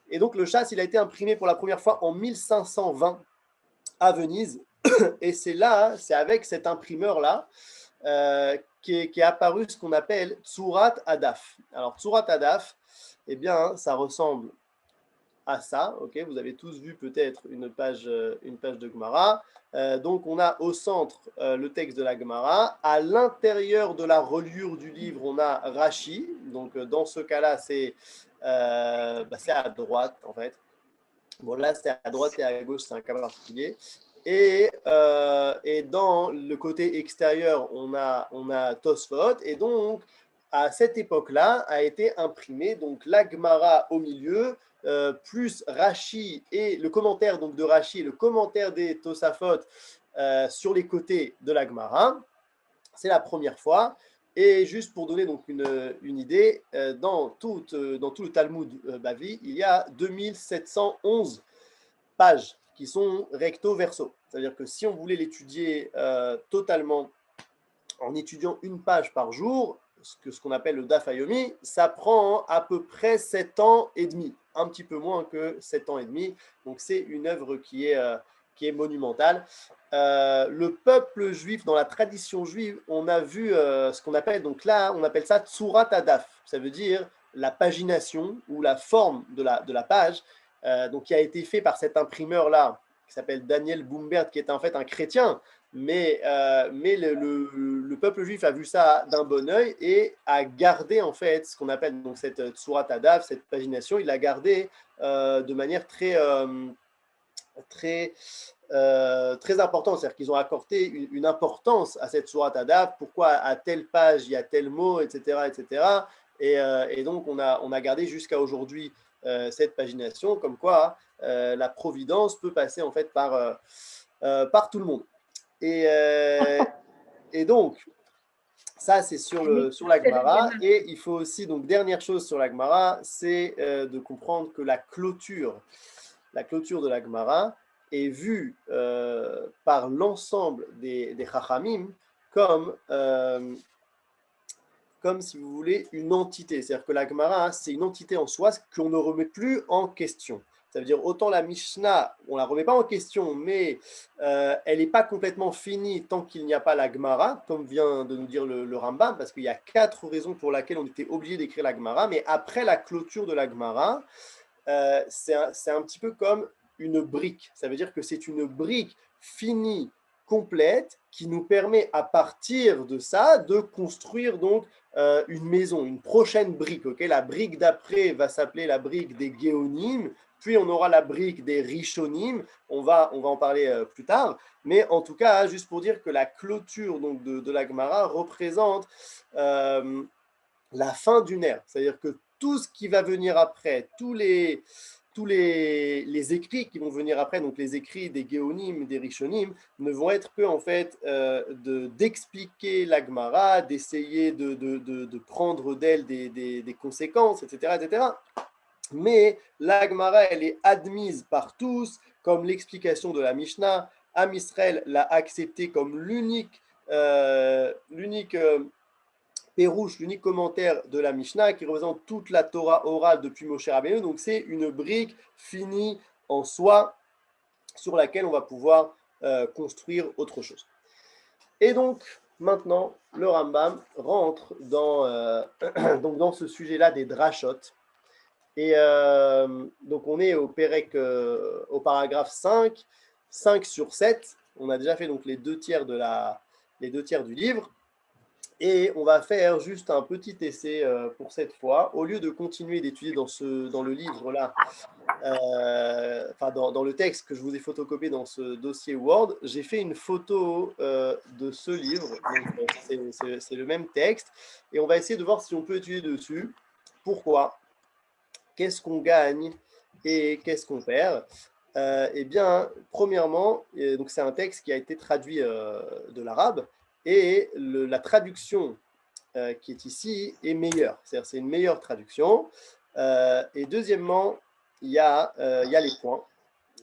Et donc le Shas, il a été imprimé pour la première fois en 1520 à Venise, et c'est avec cet imprimeur-là qu'est apparu ce qu'on appelle Tsurat Adaf. Alors Tsurat Adaf, eh bien, ça ressemble à ça. Okay, vous avez tous vu peut-être une page de Gemara. Donc on a au centre le texte de la Gemara. À l'intérieur de la reliure du livre, on a Rashi. Donc dans ce cas-là, c'est à droite en fait. Bon là, c'est à droite et à gauche, c'est un cas particulier. Et dans le côté extérieur, on a Tosfot. Et donc, à cette époque-là, a été imprimé donc la Gemara au milieu, plus Rashi et le commentaire donc de Rashi et le commentaire des Tosafot sur les côtés de la Gemara. C'est la première fois. Et juste pour donner donc une idée, dans tout le Talmud Bavi, il y a 2711 pages qui sont recto verso. C'est-à-dire que si on voulait l'étudier totalement en étudiant une page par jour, ce qu'on appelle le Daf Yomi, ça prend à peu près 7 ans et demi, un petit peu moins que 7 ans et demi. Donc c'est une œuvre qui est monumentale. Le peuple juif, dans la tradition juive, on a vu ce qu'on appelle, donc là, on appelle ça Tsurat Adaf. Ça veut dire la pagination ou la forme de la page, donc qui a été fait par cet imprimeur-là, qui s'appelle Daniel Bumbert, qui est en fait un chrétien, mais le peuple juif a vu ça d'un bon œil et a gardé en fait ce qu'on appelle donc cette Tsurat Adaf, cette pagination, il l'a gardé de manière très importante, c'est-à-dire qu'ils ont accordé une importance à cette Tsurat Adaf, pourquoi à telle page il y a tel mot, etc. etc. Et donc on a gardé jusqu'à aujourd'hui cette pagination, comme quoi la providence peut passer en fait par tout le monde. Et donc, ça c'est sur la Gemara. Et il faut aussi, donc dernière chose sur la Gemara, c'est de comprendre que la clôture de la Gemara est vue par l'ensemble des Chachamim comme si vous voulez une entité. C'est-à-dire que la Gemara, c'est une entité en soi qu'on ne remet plus en question. Ça veut dire autant la Mishnah, on ne la remet pas en question, mais elle n'est pas complètement finie tant qu'il n'y a pas la Gemara, comme vient de nous dire le Rambam, parce qu'il y a 4 raisons pour lesquelles on était obligé d'écrire la Gemara. Mais après la clôture de la Gemara, c'est un petit peu comme une brique. Ça veut dire que c'est une brique finie, complète, qui nous permet à partir de ça de construire donc une maison, une prochaine brique. Okay, la brique d'après va s'appeler la brique des Géonim, puis on aura la brique des Rishonim, on va en parler plus tard, mais en tout cas, juste pour dire que la clôture donc, de la Gemara représente la fin d'une ère, c'est-à-dire que tout ce qui va venir après, tous les écrits qui vont venir après, donc les écrits des Géonim, des Rishonim, ne vont être que en fait d'expliquer la Gemara, d'essayer de prendre d'elle des conséquences, etc., etc. Mais la Gemara, elle est admise par tous comme l'explication de la Mishnah. Am Israël l'a accepté comme l'unique Pérouche, l'unique commentaire de la Mishnah qui représente toute la Torah orale depuis Moshe Rabbeinu. Donc c'est une brique finie en soi sur laquelle on va pouvoir construire autre chose. Et donc maintenant, le Rambam rentre dans ce sujet-là des drashot. Et donc on est au paragraphe 5 sur 7. On a déjà fait donc les 2 tiers du livre. Et on va faire juste un petit essai pour cette fois. Au lieu de continuer d'étudier dans le livre-là, dans le texte que je vous ai photocopié dans ce dossier Word, j'ai fait une photo de ce livre. Donc, c'est le même texte. Et on va essayer de voir si on peut étudier dessus. Pourquoi ? Qu'est-ce qu'on gagne et qu'est-ce qu'on perd ? Eh bien, premièrement, donc c'est un texte qui a été traduit de l'arabe. Et la traduction qui est ici est meilleure, c'est-à-dire c'est une meilleure traduction. Et deuxièmement, il y a les points,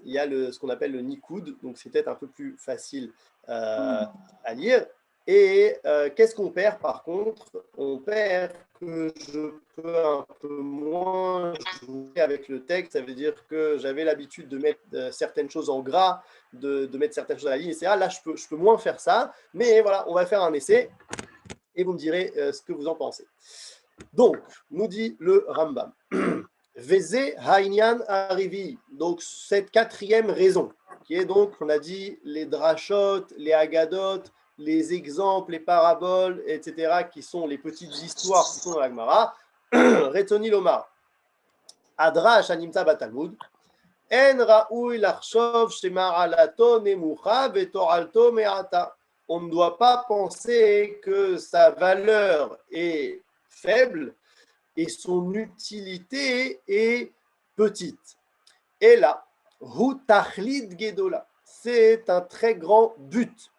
il y a ce qu'on appelle le nikoud, donc c'est peut-être un peu plus facile à lire. Et qu'est-ce qu'on perd par contre ? On perd que je peux un peu moins jouer avec le texte, ça veut dire que j'avais l'habitude de mettre certaines choses en gras, de mettre certaines choses à la ligne, etc. Là, je peux moins faire ça, mais voilà, on va faire un essai et vous me direz ce que vous en pensez. Donc, nous dit le Rambam, Veze Hainyan Arivi, donc cette 4e raison, qui est donc, on a dit, les drashot, les agadot, les exemples, les paraboles, etc., qui sont les petites histoires qui sont dans la Gemara. Retoni Lomar, Adrash Animta Batalmud, En Raoui Larchov Shemaralato Nemucha Vetoralto Meata. On ne doit pas penser que sa valeur est faible et son utilité est petite. Et là, hu tachlid gedola, c'est un très grand but.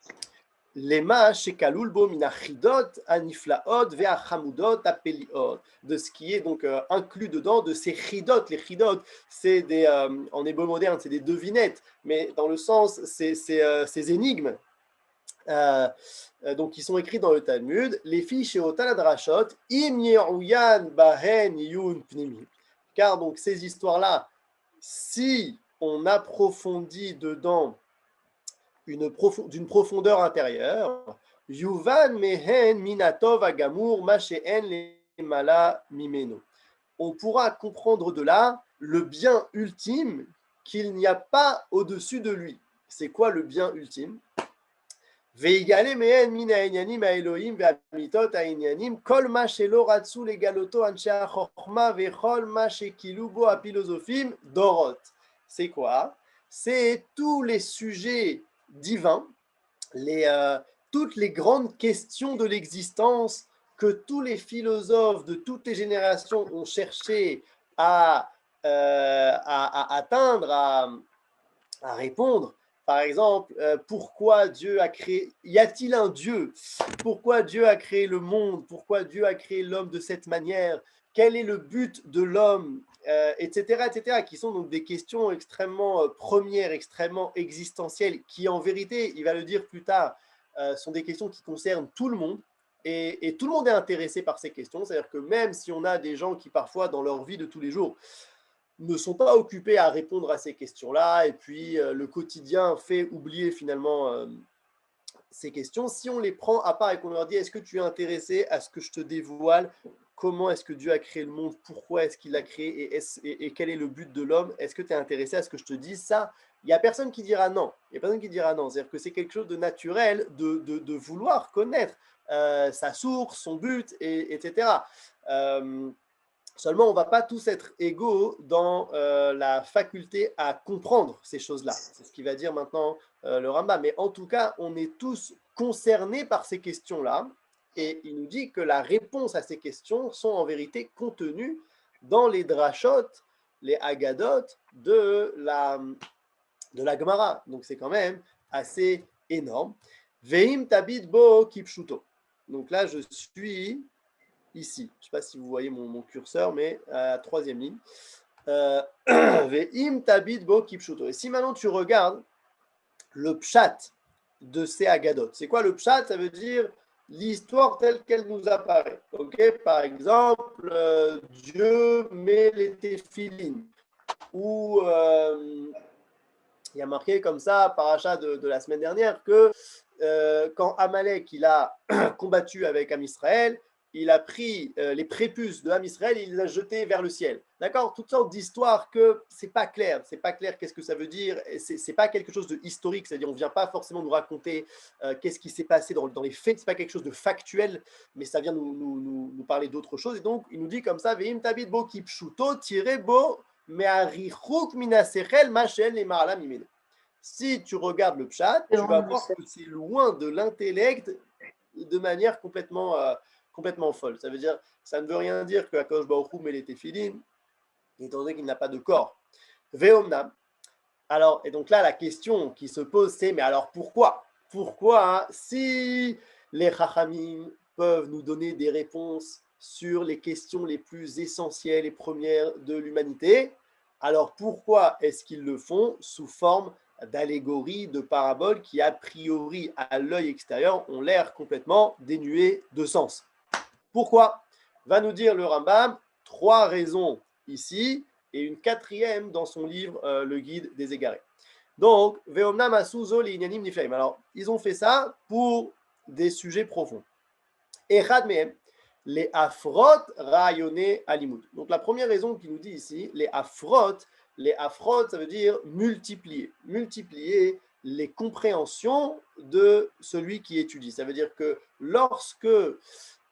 Lema shekalul bo min achidot aniflaot ve'achamudot apeliot, de ce qui est donc inclus dedans de ces chidot. Les chidot, c'est des, en hébreu moderne, c'est des devinettes, mais dans le sens, c'est ces énigmes. Donc qui sont écrits dans le Talmud, les fiches et otan adrashot im yeruyan bahen yun pnimi, car donc ces histoires-là, si on approfondit dedans d'une profondeur intérieure, yuvan mehen minatov agamur masheen le mala mimeno, on pourra comprendre de là le bien ultime qu'il n'y a pas au-dessus de lui. C'est quoi le bien ultime? Veigale mehen min ha'inyanim ha'elohim ve'amitot ha'inyanim kol ma shelo ratzu legaloto anshe ha'chochma ve'chol ma shekilu bo ha'philosophim dorot. C'est quoi? C'est tous les sujets divins, toutes les grandes questions de l'existence que tous les philosophes de toutes les générations ont cherché à atteindre, à répondre. Par exemple, pourquoi Dieu a créé, y a-t-il un Dieu? Pourquoi Dieu a créé le monde? Pourquoi Dieu a créé l'homme de cette manière? Quel est le but de l'homme? Etc., etc., qui sont donc des questions extrêmement premières, extrêmement existentielles, qui en vérité, il va le dire plus tard, sont des questions qui concernent tout le monde, et tout le monde est intéressé par ces questions. C'est-à-dire que même si on a des gens qui parfois dans leur vie de tous les jours ne sont pas occupés à répondre à ces questions-là, et puis le quotidien fait oublier finalement ces questions, si on les prend à part et qu'on leur dit est-ce que tu es intéressé à ce que je te dévoile comment est-ce que Dieu a créé le monde, pourquoi est-ce qu'il l'a créé et quel est le but de l'homme, est-ce que tu es intéressé à ce que je te dise ça? Il n'y a personne qui dira non. Il n'y a personne qui dira non. C'est-à-dire que c'est quelque chose de naturel de vouloir connaître sa source, son but, etc. Seulement, on ne va pas tous être égaux dans la faculté à comprendre ces choses-là. C'est ce qu'il va dire maintenant le Rambam. Mais en tout cas, on est tous concernés par ces questions-là. Et il nous dit que la réponse à ces questions sont en vérité contenues dans les drashot, les agadot de la Gemara. Donc c'est quand même assez énorme. Veim tabid bo kipshuto. Donc là, je suis ici. Je ne sais pas si vous voyez mon curseur, mais à la troisième ligne. Veim tabid bo kipshuto. Et si maintenant tu regardes le pshat de ces agadot, c'est quoi le pshat? Ça veut dire l'histoire telle qu'elle nous apparaît. Okay, par exemple, Dieu met les téphilines. Ou il y a marqué comme ça, paracha de la semaine dernière, que quand Amalek il a combattu avec Am Israël, il a pris les prépuces de Am Israël et il les a jetés vers le ciel. D'accord? Toutes sortes d'histoires que c'est pas clair qu'est-ce que ça veut dire, c'est pas quelque chose de historique, c'est-à-dire on vient pas forcément nous raconter qu'est-ce qui s'est passé dans les faits, c'est pas quelque chose de factuel, mais ça vient nous parler d'autre chose. Et donc il nous dit comme ça, Veim tabid bo kipshuto tiré bo me'arichuk minasechel machel le ma'ala mimeno. Si tu regardes le pshat, tu vas voir que c'est loin de l'intellect de manière complètement folle. Ça veut dire, ça ne veut rien dire que Akadosh Baruch Hu met les téphilines, étant donné qu'il n'a pas de corps. Ve'omnam. Alors, et donc là, la question qui se pose, c'est, mais alors pourquoi? Pourquoi, si les Chachamim peuvent nous donner des réponses sur les questions les plus essentielles et premières de l'humanité, alors pourquoi est-ce qu'ils le font sous forme d'allégories, de paraboles qui, a priori, à l'œil extérieur, ont l'air complètement dénuées de sens? Pourquoi? Va nous dire le Rambam 3 raisons ici et une 4e dans son livre Le Guide des Égarés. Donc, Veomnam asuzo li'inyanim niflaim. Alors, ils ont fait ça pour des sujets profonds. Echad mehem, les afrot rayone alimut. Donc, la première raison qu'il nous dit ici, les afrot, ça veut dire multiplier. Multiplier les compréhensions de celui qui étudie. Ça veut dire que lorsque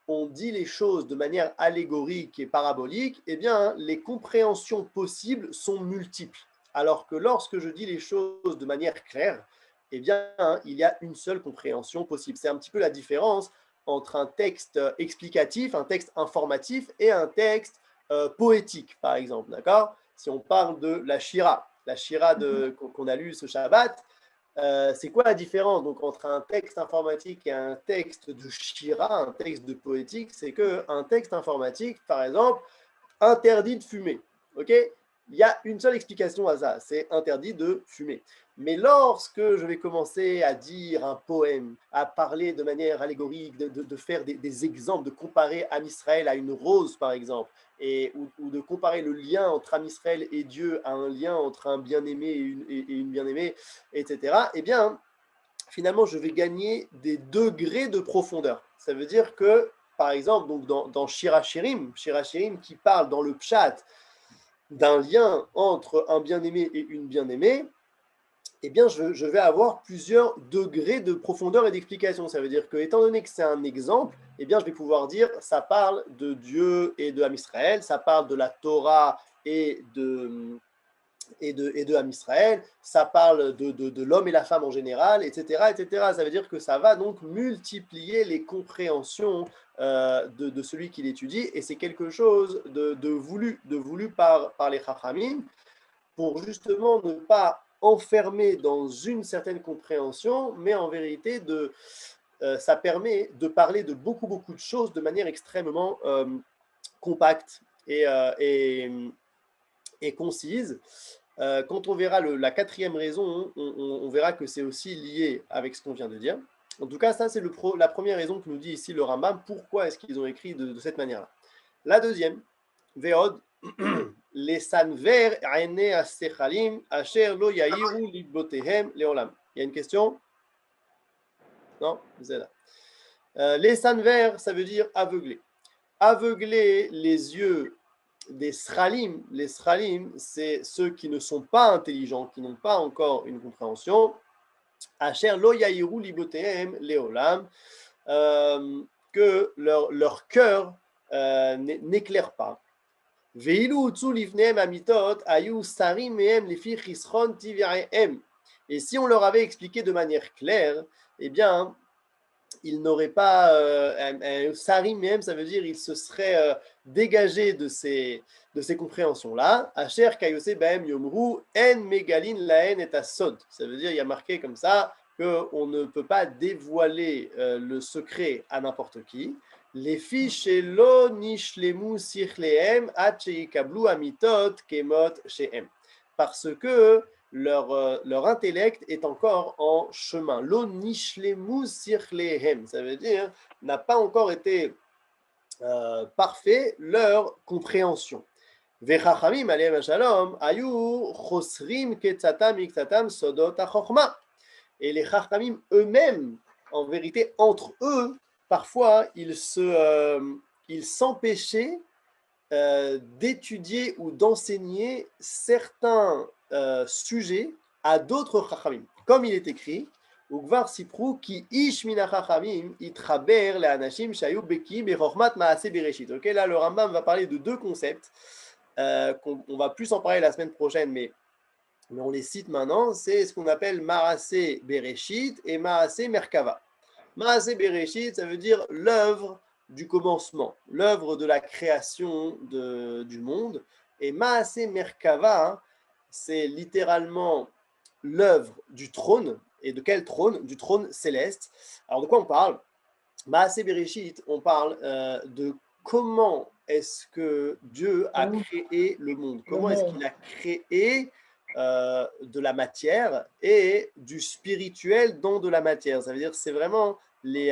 on dit les choses de manière allégorique et parabolique, eh bien, les compréhensions possibles sont multiples. Alors que lorsque je dis les choses de manière claire, eh bien, il y a une seule compréhension possible. C'est un petit peu la différence entre un texte explicatif, un texte informatif et un texte poétique, par exemple, d'accord? Si on parle de la Shira qu'on a lu ce Shabbat, c'est quoi la différence donc, entre un texte informatique et un texte de Shira, un texte de poétique? C'est qu'un texte informatique, par exemple, interdit de fumer, ok? Il y a une seule explication à ça, c'est interdit de fumer. Mais lorsque je vais commencer à dire un poème, à parler de manière allégorique, de faire des exemples, de comparer Am Israël à une rose, par exemple, ou de comparer le lien entre Am Israël et Dieu à un lien entre un bien-aimé et une bien-aimée, etc., eh bien, finalement, je vais gagner des degrés de profondeur. Ça veut dire que, par exemple, donc dans Shira Shirim qui parle dans le Pshat d'un lien entre un bien-aimé et une bien-aimée, eh bien, je vais avoir plusieurs degrés de profondeur et d'explication. Ça veut dire que, étant donné que c'est un exemple, eh bien, je vais pouvoir dire, ça parle de Dieu et de Am Israël, ça parle de la Torah et de Am Israël, ça parle de l'homme et la femme en général, etc., etc. Ça veut dire que ça va donc multiplier les compréhensions de celui qui l'étudie, et c'est quelque chose de voulu par les Chachamim, pour justement ne pas enfermer dans une certaine compréhension, mais en vérité, ça permet de parler de beaucoup de choses de manière extrêmement compacte et concise. Quand on verra la quatrième raison, on verra que c'est aussi lié avec ce qu'on vient de dire. En tout cas, ça, c'est la première raison que nous dit ici le Rambam. Pourquoi est-ce qu'ils ont écrit de cette manière-là? La deuxième, Veod, les sanver aine asechalim asher lo yahiru libbotehem leolam. Il y a une question? Non? Vous êtes là. Les sanver, ça veut dire aveugler. Aveugler les yeux des sralim. Les sralim, c'est ceux qui ne sont pas intelligents, qui n'ont pas encore une compréhension. Asher lo yahiru libotehem leolam, que leur cœur n'éclaire pas. Veilu utzu livnehem amitot ayu sarim mehem lifi chisron tivirehem. Et si on leur avait expliqué de manière claire, eh bien, il n'aurait pas sarim même, ça veut dire il se serait dégagé de ces compréhensions-là. Asher kayose baem yomru en megalin laen et asod. Ça veut dire il y a marqué comme ça qu'on ne peut pas dévoiler le secret à n'importe qui. Les fiches lo nishlemu sichlehem at sheikablu amitot kemot shehem. Parce que leur intellect est encore en chemin. Lo nishlemu sichlehem, ça veut dire n'a pas encore été parfait leur compréhension. Vechachamim aleim shalom ayu chosrim ketzatam iktatam sodot achokma. Et les chachamim eux-mêmes, en vérité, entre eux, parfois, ils s'empêchaient d'étudier ou d'enseigner certains sujets à d'autres chachamim. Comme il est écrit, Ugvar sipru ki ish mina chachamim itchaber le'anashim shayu beki bechormat maaseh bereshit. Ok, là le Rambam va parler de deux concepts. On va plus en parler la semaine prochaine, mais on les cite maintenant. C'est ce qu'on appelle maaseh bereshit et maaseh merkava. Maaseh bereshit, ça veut dire l'œuvre du commencement, l'œuvre de la création du monde. Et maaseh merkava, c'est littéralement l'œuvre du trône. Et de quel trône? Du trône céleste. Alors de quoi on parle? Maaseh bereshit, on parle de comment est-ce que Dieu a créé le monde, comment est-ce qu'il a créé de la matière et du spirituel dans de la matière. Ça veut dire c'est vraiment les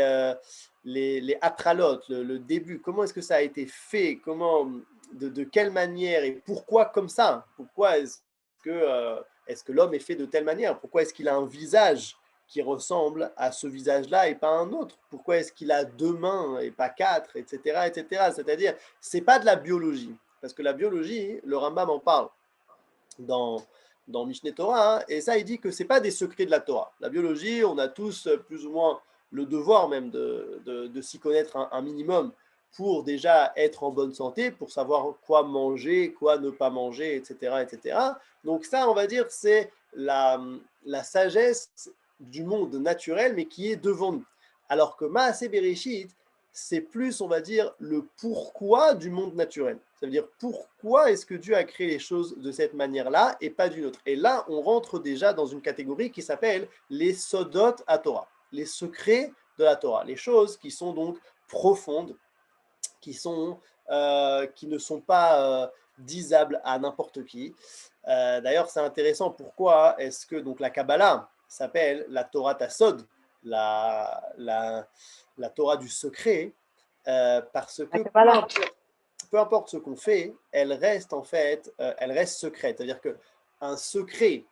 atralotes, le début. Comment est-ce que ça a été fait? Comment, de quelle manière et pourquoi comme ça? Pourquoi est-ce que l'homme est fait de telle manière? Pourquoi est-ce qu'il a un visage qui ressemble à ce visage-là et pas un autre? Pourquoi est-ce qu'il a 2 mains et pas 4, etc., etc. C'est-à-dire, c'est pas de la biologie, parce que la biologie, le Rambam en parle dans Mishneh Torah, et ça, il dit que c'est pas des secrets de la Torah. La biologie, on a tous plus ou moins le devoir même de s'y connaître un minimum pour déjà être en bonne santé, pour savoir quoi manger, quoi ne pas manger, etc., etc. Donc ça, on va dire, c'est la sagesse du monde naturel, mais qui est devant nous. Alors que Maaseh Bereshit, c'est plus, on va dire, le pourquoi du monde naturel. Ça veut dire pourquoi est-ce que Dieu a créé les choses de cette manière-là et pas d'une autre. Et là, on rentre déjà dans une catégorie qui s'appelle les sodot à Torah, les secrets de la Torah, les choses qui sont donc profondes, qui ne sont pas disables à n'importe qui. D'ailleurs, c'est intéressant, pourquoi est-ce que donc la Kabbalah s'appelle la Torah Tassod, la Torah du secret, parce que peu importe ce qu'on fait, elle reste en fait, elle reste secrète. C'est-à-dire qu'un secret,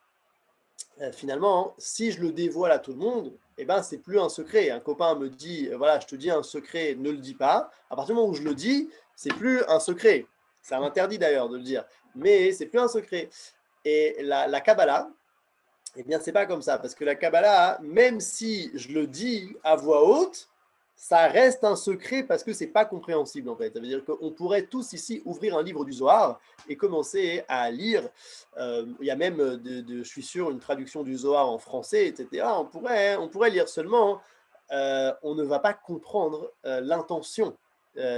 finalement, si je le dévoile à tout le monde, eh ben, c'est plus un secret. Un copain me dit, voilà, je te dis un secret, ne le dis pas. À partir du moment où je le dis, c'est plus un secret. C'est un interdit d'ailleurs de le dire, mais c'est plus un secret. Et la Kabbalah, eh bien, c'est pas comme ça, parce que la Kabbalah, même si je le dis à voix haute, ça reste un secret parce que c'est pas compréhensible en fait. Ça veut dire qu'on pourrait tous ici ouvrir un livre du Zohar et commencer à lire. Il y a même, je suis sûr, une traduction du Zohar en français, etc. On pourrait lire seulement. On ne va pas comprendre l'intention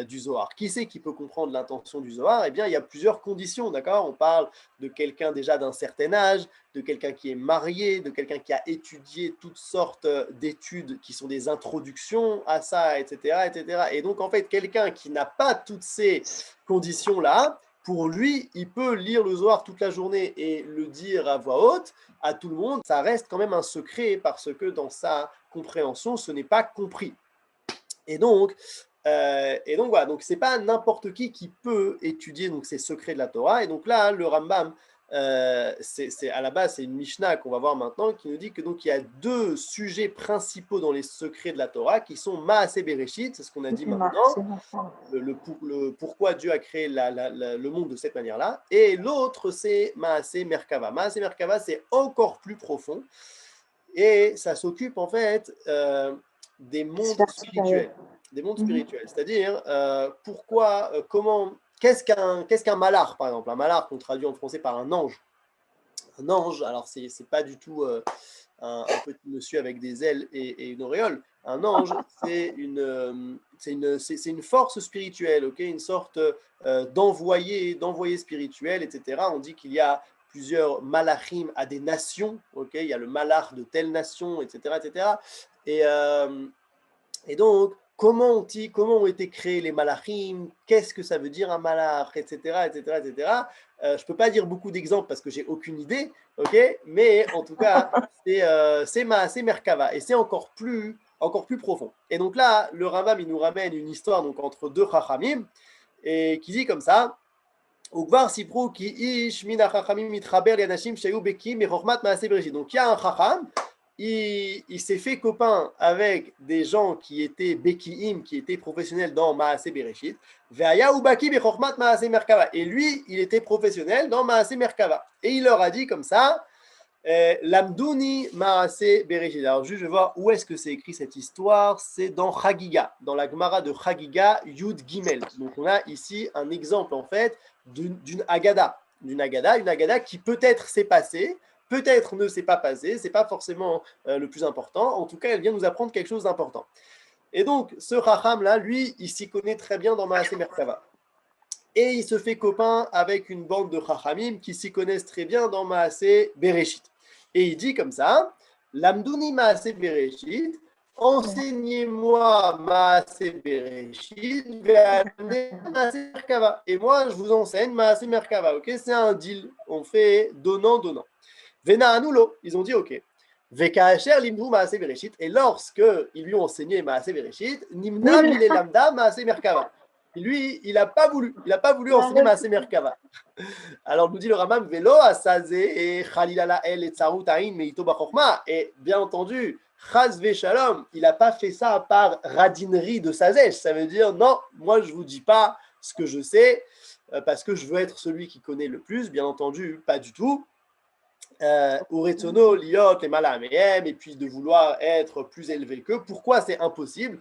du Zohar. Qui c'est qui peut comprendre l'intention du Zohar? Eh bien, il y a plusieurs conditions, d'accord? On parle de quelqu'un déjà d'un certain âge, de quelqu'un qui est marié, de quelqu'un qui a étudié toutes sortes d'études qui sont des introductions à ça, etc., etc. Et donc, en fait, quelqu'un qui n'a pas toutes ces conditions-là, pour lui, il peut lire le Zohar toute la journée et le dire à voix haute à tout le monde. Ça reste quand même un secret parce que dans sa compréhension, ce n'est pas compris. Et donc voilà, donc c'est pas n'importe qui peut étudier donc ces secrets de la Torah. Et donc là, le Rambam, c'est à la base, c'est une Mishnah qu'on va voir maintenant qui nous dit que donc il y a deux sujets principaux dans les secrets de la Torah qui sont Maaseh Bereshit, c'est ce qu'on a dit maintenant, le pourquoi Dieu a créé le monde de cette manière-là, et l'autre c'est Maaseh Merkava. Maaseh Merkava, c'est encore plus profond et ça s'occupe en fait des mondes spirituels. Des mondes spirituels, c'est-à-dire pourquoi, comment, qu'est-ce qu'un malach, par exemple, un malach qu'on traduit en français par un ange. Un ange, alors c'est pas du tout un petit monsieur avec des ailes et une auréole. Un ange, c'est une force spirituelle, ok, une sorte d'envoyé spirituel, etc. On dit qu'il y a plusieurs malachim à des nations, ok, il y a le malach de telle nation, etc., etc. Et donc, comment ont été créés les malachim, qu'est-ce que ça veut dire un malach, etc., etc., etc. Je ne peux pas dire beaucoup d'exemples parce que j'ai aucune idée, ok, mais en tout cas, c'est Merkava et c'est encore plus profond. Et donc là, le Rambam, il nous ramène une histoire donc, entre deux chachamim et qui dit comme ça. Donc il y a un chacham, il s'est fait copain avec des gens qui étaient Bekiim, qui étaient professionnels dans Maaseh Bereshit. Et lui, il était professionnel dans Maaseh Merkava. Et il leur a dit comme ça, Lamdouni Maaseh Bereshit. Alors juste, je vais voir où est-ce que c'est écrit cette histoire. C'est dans Chagiga, dans la Gemara de Chagiga, Yud Gimel. Donc on a ici un exemple en fait d'une Agada. Une Agada qui peut-être s'est passée, peut-être ne s'est pas passée, c'est pas forcément le plus important. En tout cas, elle vient nous apprendre quelque chose d'important. Et donc, ce Chacham-là, lui, il s'y connaît très bien dans Maaseh Merkava. Et il se fait copain avec une bande de Chachamim qui s'y connaissent très bien dans Maaseh Bereshit. Et il dit comme ça, Lamdouni Maaseh Bereshit, enseignez-moi Maaseh Bereshit, Maaseh Merkava. Et moi, je vous enseigne Maaseh Merkava. Ok, c'est un deal. On fait donnant. Vena Anulo, ils ont dit ok. Vekaasher limdu Maaseh Bereshit. Et lorsque ils lui ont enseigné Maaseh Bereshit, Nimna mile lamda Maaseh Merkava. Lui, il n'a pas voulu enseigner Maaseh Merkava. Alors nous dit le Rambam, Velo asazé et Khalilala el et Tsarut ain meito bachokma. Et bien entendu, Chaz Shalom, il n'a pas fait ça par radinerie de sagesse. Ça veut dire non, moi je vous dis pas ce que je sais parce que je veux être celui qui connaît le plus. Bien entendu, pas du tout. Uretsono liot les malamehem, et puis de vouloir être plus élevé qu'eux. Pourquoi c'est impossible?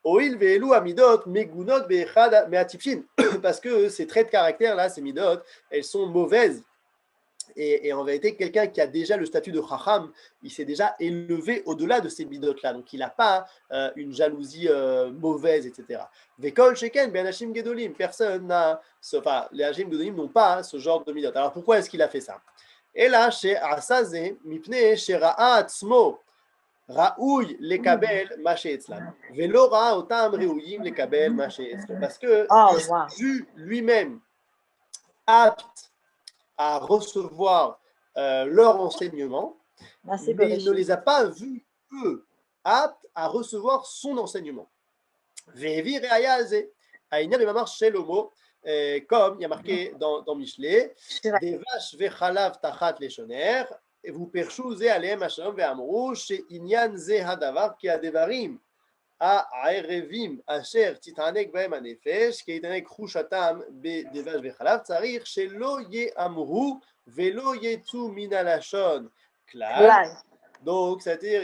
Oil ve'elu amidot megunot be'echad me'atifshin, parce que ces traits de caractère là, ces midot, elles sont mauvaises Et en vérité, quelqu'un qui a déjà le statut de Chacham, il s'est déjà élevé au-delà de ces midot-là. Donc, il n'a pas une jalousie mauvaise, etc. Vekol sheken ben hashim gedolim. Personne n'a, enfin, les hashim gedolim n'ont pas ce genre de midot. Alors, pourquoi est-ce qu'il a fait ça? Et là, chez Asaze, mipne chez Ra'a atzmo, Raouy lekabel maché etzlam. Velo ra'a otam reouyim lekabel maché etzlam. Parce que il s'est vu lui-même apte à recevoir leur enseignement, mais il ne les a pas vus, eux, aptes à recevoir son enseignement. Ve'evi re'aya alze, ha'inyan b'mamar shelomo, comme il y a marqué dans Michelet, devash ve'chalav tachat leshoner, vous perchou ze alehem hashalom ve'amru, she'inyan ze hadavar ki hadevarim, הערבים אשר תתענג בהם הנפש, כי יתענג חושתם בדבש וחלב, צריך שלא יאמרו ולא יצאו מן הלשון כלל. Donc, c'est-à-dire,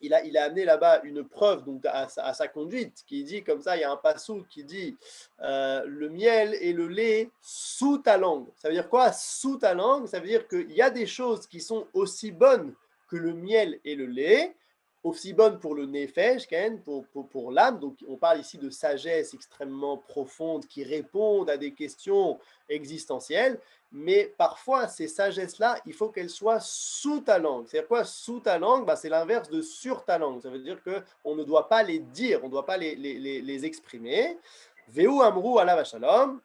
il a amené là-bas une preuve donc, à sa conduite, qui dit comme ça, il y a un passou qui dit le miel et le lait sous ta langue. Ça veut dire quoi, sous ta langue? Ça veut dire qu'il y a des choses qui sont aussi bonnes que le miel et le lait, aussi bonne pour le nefesh, pour l'âme. Donc, on parle ici de sagesse extrêmement profonde qui répondent à des questions existentielles. Mais parfois, ces sagesses-là, il faut qu'elles soient sous ta langue. C'est-à-dire quoi, sous ta langue? C'est l'inverse de sur ta langue. Ça veut dire qu'on ne doit pas les dire, on ne doit pas les exprimer. Veu amru alav shalom,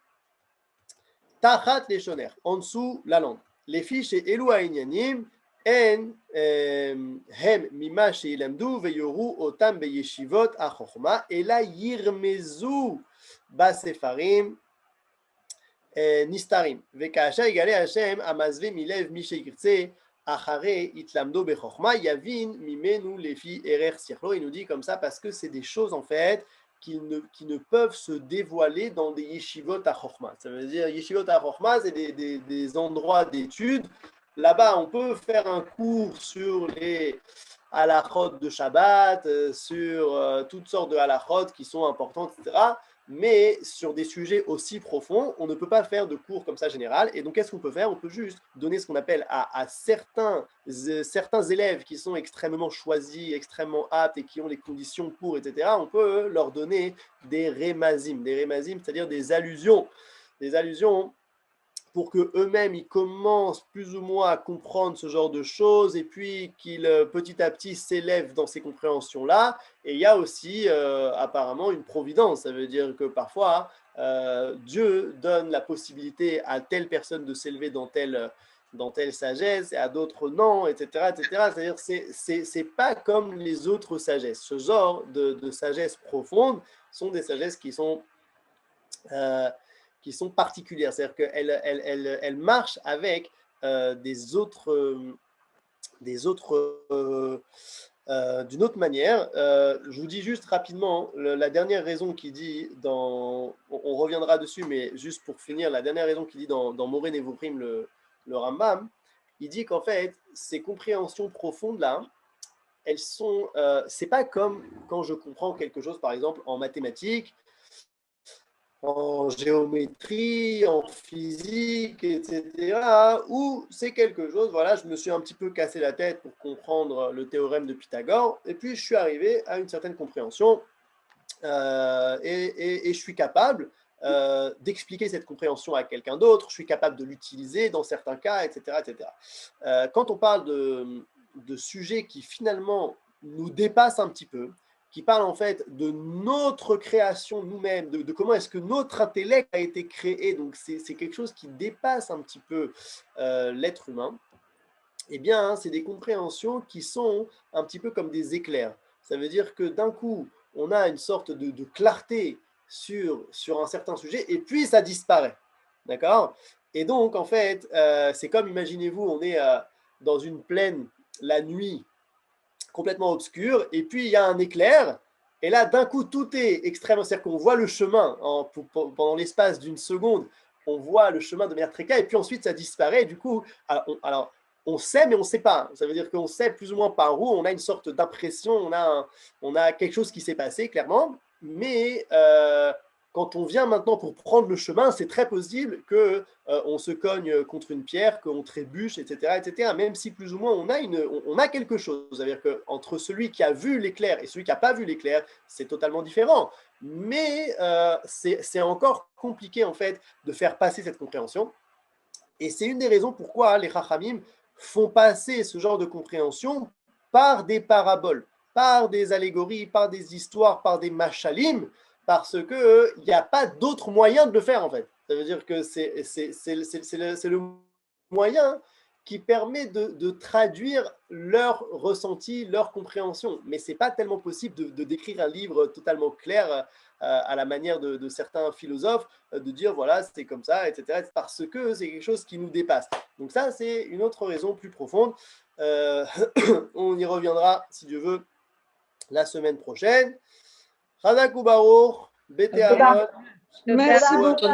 tachat leshoner, en dessous la langue. Les fiches et elu ha'inyanim, En hem mima she'ilamdu veyoru otam beyeshivot hachokma ela yirmezu basefarim nistarim vekasher yigale Hashem amazve milev mi sheikirtse achare itlamdo bechokma yavin mimenu lefi erer sirlo. Il nous dit comme ça parce que c'est des choses en fait qui ne peuvent se dévoiler dans des yeshivot hachokma. Ça veut dire yeshivot hachokma, c'est des endroits d'études. Là-bas, on peut faire un cours sur les halachot de Shabbat, sur toutes sortes de halachot qui sont importantes, etc. Mais sur des sujets aussi profonds, on ne peut pas faire de cours comme ça général. Et donc, qu'est-ce qu'on peut faire? On peut juste donner ce qu'on appelle à certains élèves qui sont extrêmement choisis, extrêmement aptes et qui ont les conditions pour, etc. On peut leur donner des remazim, c'est-à-dire des allusions pour qu'eux-mêmes, ils commencent plus ou moins à comprendre ce genre de choses et puis qu'ils petit à petit s'élèvent dans ces compréhensions-là. Et il y a aussi apparemment une providence. Ça veut dire que parfois, Dieu donne la possibilité à telle personne de s'élever dans telle sagesse et à d'autres non, etc. C'est-à-dire c'est pas comme les autres sagesses. Ce genre de sagesse profonde sont des sagesses qui sont particulières, c'est-à-dire qu'elles marchent avec d'une autre manière. Je vous dis juste rapidement la dernière raison qu'il dit on reviendra dessus, mais juste pour finir, la dernière raison qu'il dit dans Moreh Nevuchim, le Rambam, il dit qu'en fait, ces compréhensions profondes-là, elles sont, c'est pas comme quand je comprends quelque chose, par exemple, en mathématiques, en géométrie, en physique, etc., où c'est quelque chose, voilà, je me suis un petit peu cassé la tête pour comprendre le théorème de Pythagore, et puis je suis arrivé à une certaine compréhension, et je suis capable d'expliquer cette compréhension à quelqu'un d'autre, je suis capable de l'utiliser dans certains cas, etc., etc. Quand on parle de sujets qui finalement nous dépassent un petit peu, qui parle en fait de notre création nous-mêmes, de comment est-ce que notre intellect a été créé, donc c'est quelque chose qui dépasse un petit peu l'être humain, eh bien, c'est des compréhensions qui sont un petit peu comme des éclairs. Ça veut dire que d'un coup, on a une sorte de clarté sur un certain sujet, et puis ça disparaît. D'accord? Et donc, en fait, c'est comme, imaginez-vous, on est dans une plaine la nuit, complètement obscur, et puis il y a un éclair, et là d'un coup tout est extrêmement, c'est-à-dire qu'on voit le chemin pendant l'espace d'une seconde, on voit le chemin de manière très claire, et puis ensuite ça disparaît, et du coup, alors on sait mais on ne sait pas, ça veut dire qu'on sait plus ou moins par où, on a une sorte d'impression, on a quelque chose qui s'est passé clairement, mais quand on vient maintenant pour prendre le chemin, c'est très possible qu'on se cogne contre une pierre, qu'on trébuche, etc., même si plus ou moins on a quelque chose. C'est-à-dire qu'entre celui qui a vu l'éclair et celui qui n'a pas vu l'éclair, c'est totalement différent. Mais c'est encore compliqué en fait de faire passer cette compréhension. Et c'est une des raisons pourquoi les Chachamim font passer ce genre de compréhension par des paraboles, par des allégories, par des histoires, par des machalim, parce qu'il n'y a pas d'autre moyen de le faire en fait. Ça veut dire que c'est le moyen qui permet de traduire leur ressenti, leur compréhension. Mais ce n'est pas tellement possible de décrire un livre totalement clair à la manière de certains philosophes, de dire voilà, c'est comme ça, etc., parce que c'est quelque chose qui nous dépasse. Donc ça, c'est une autre raison plus profonde. On y reviendra, si Dieu veut, la semaine prochaine. Chazak u'Baruch, Bete Aaron. Merci beaucoup.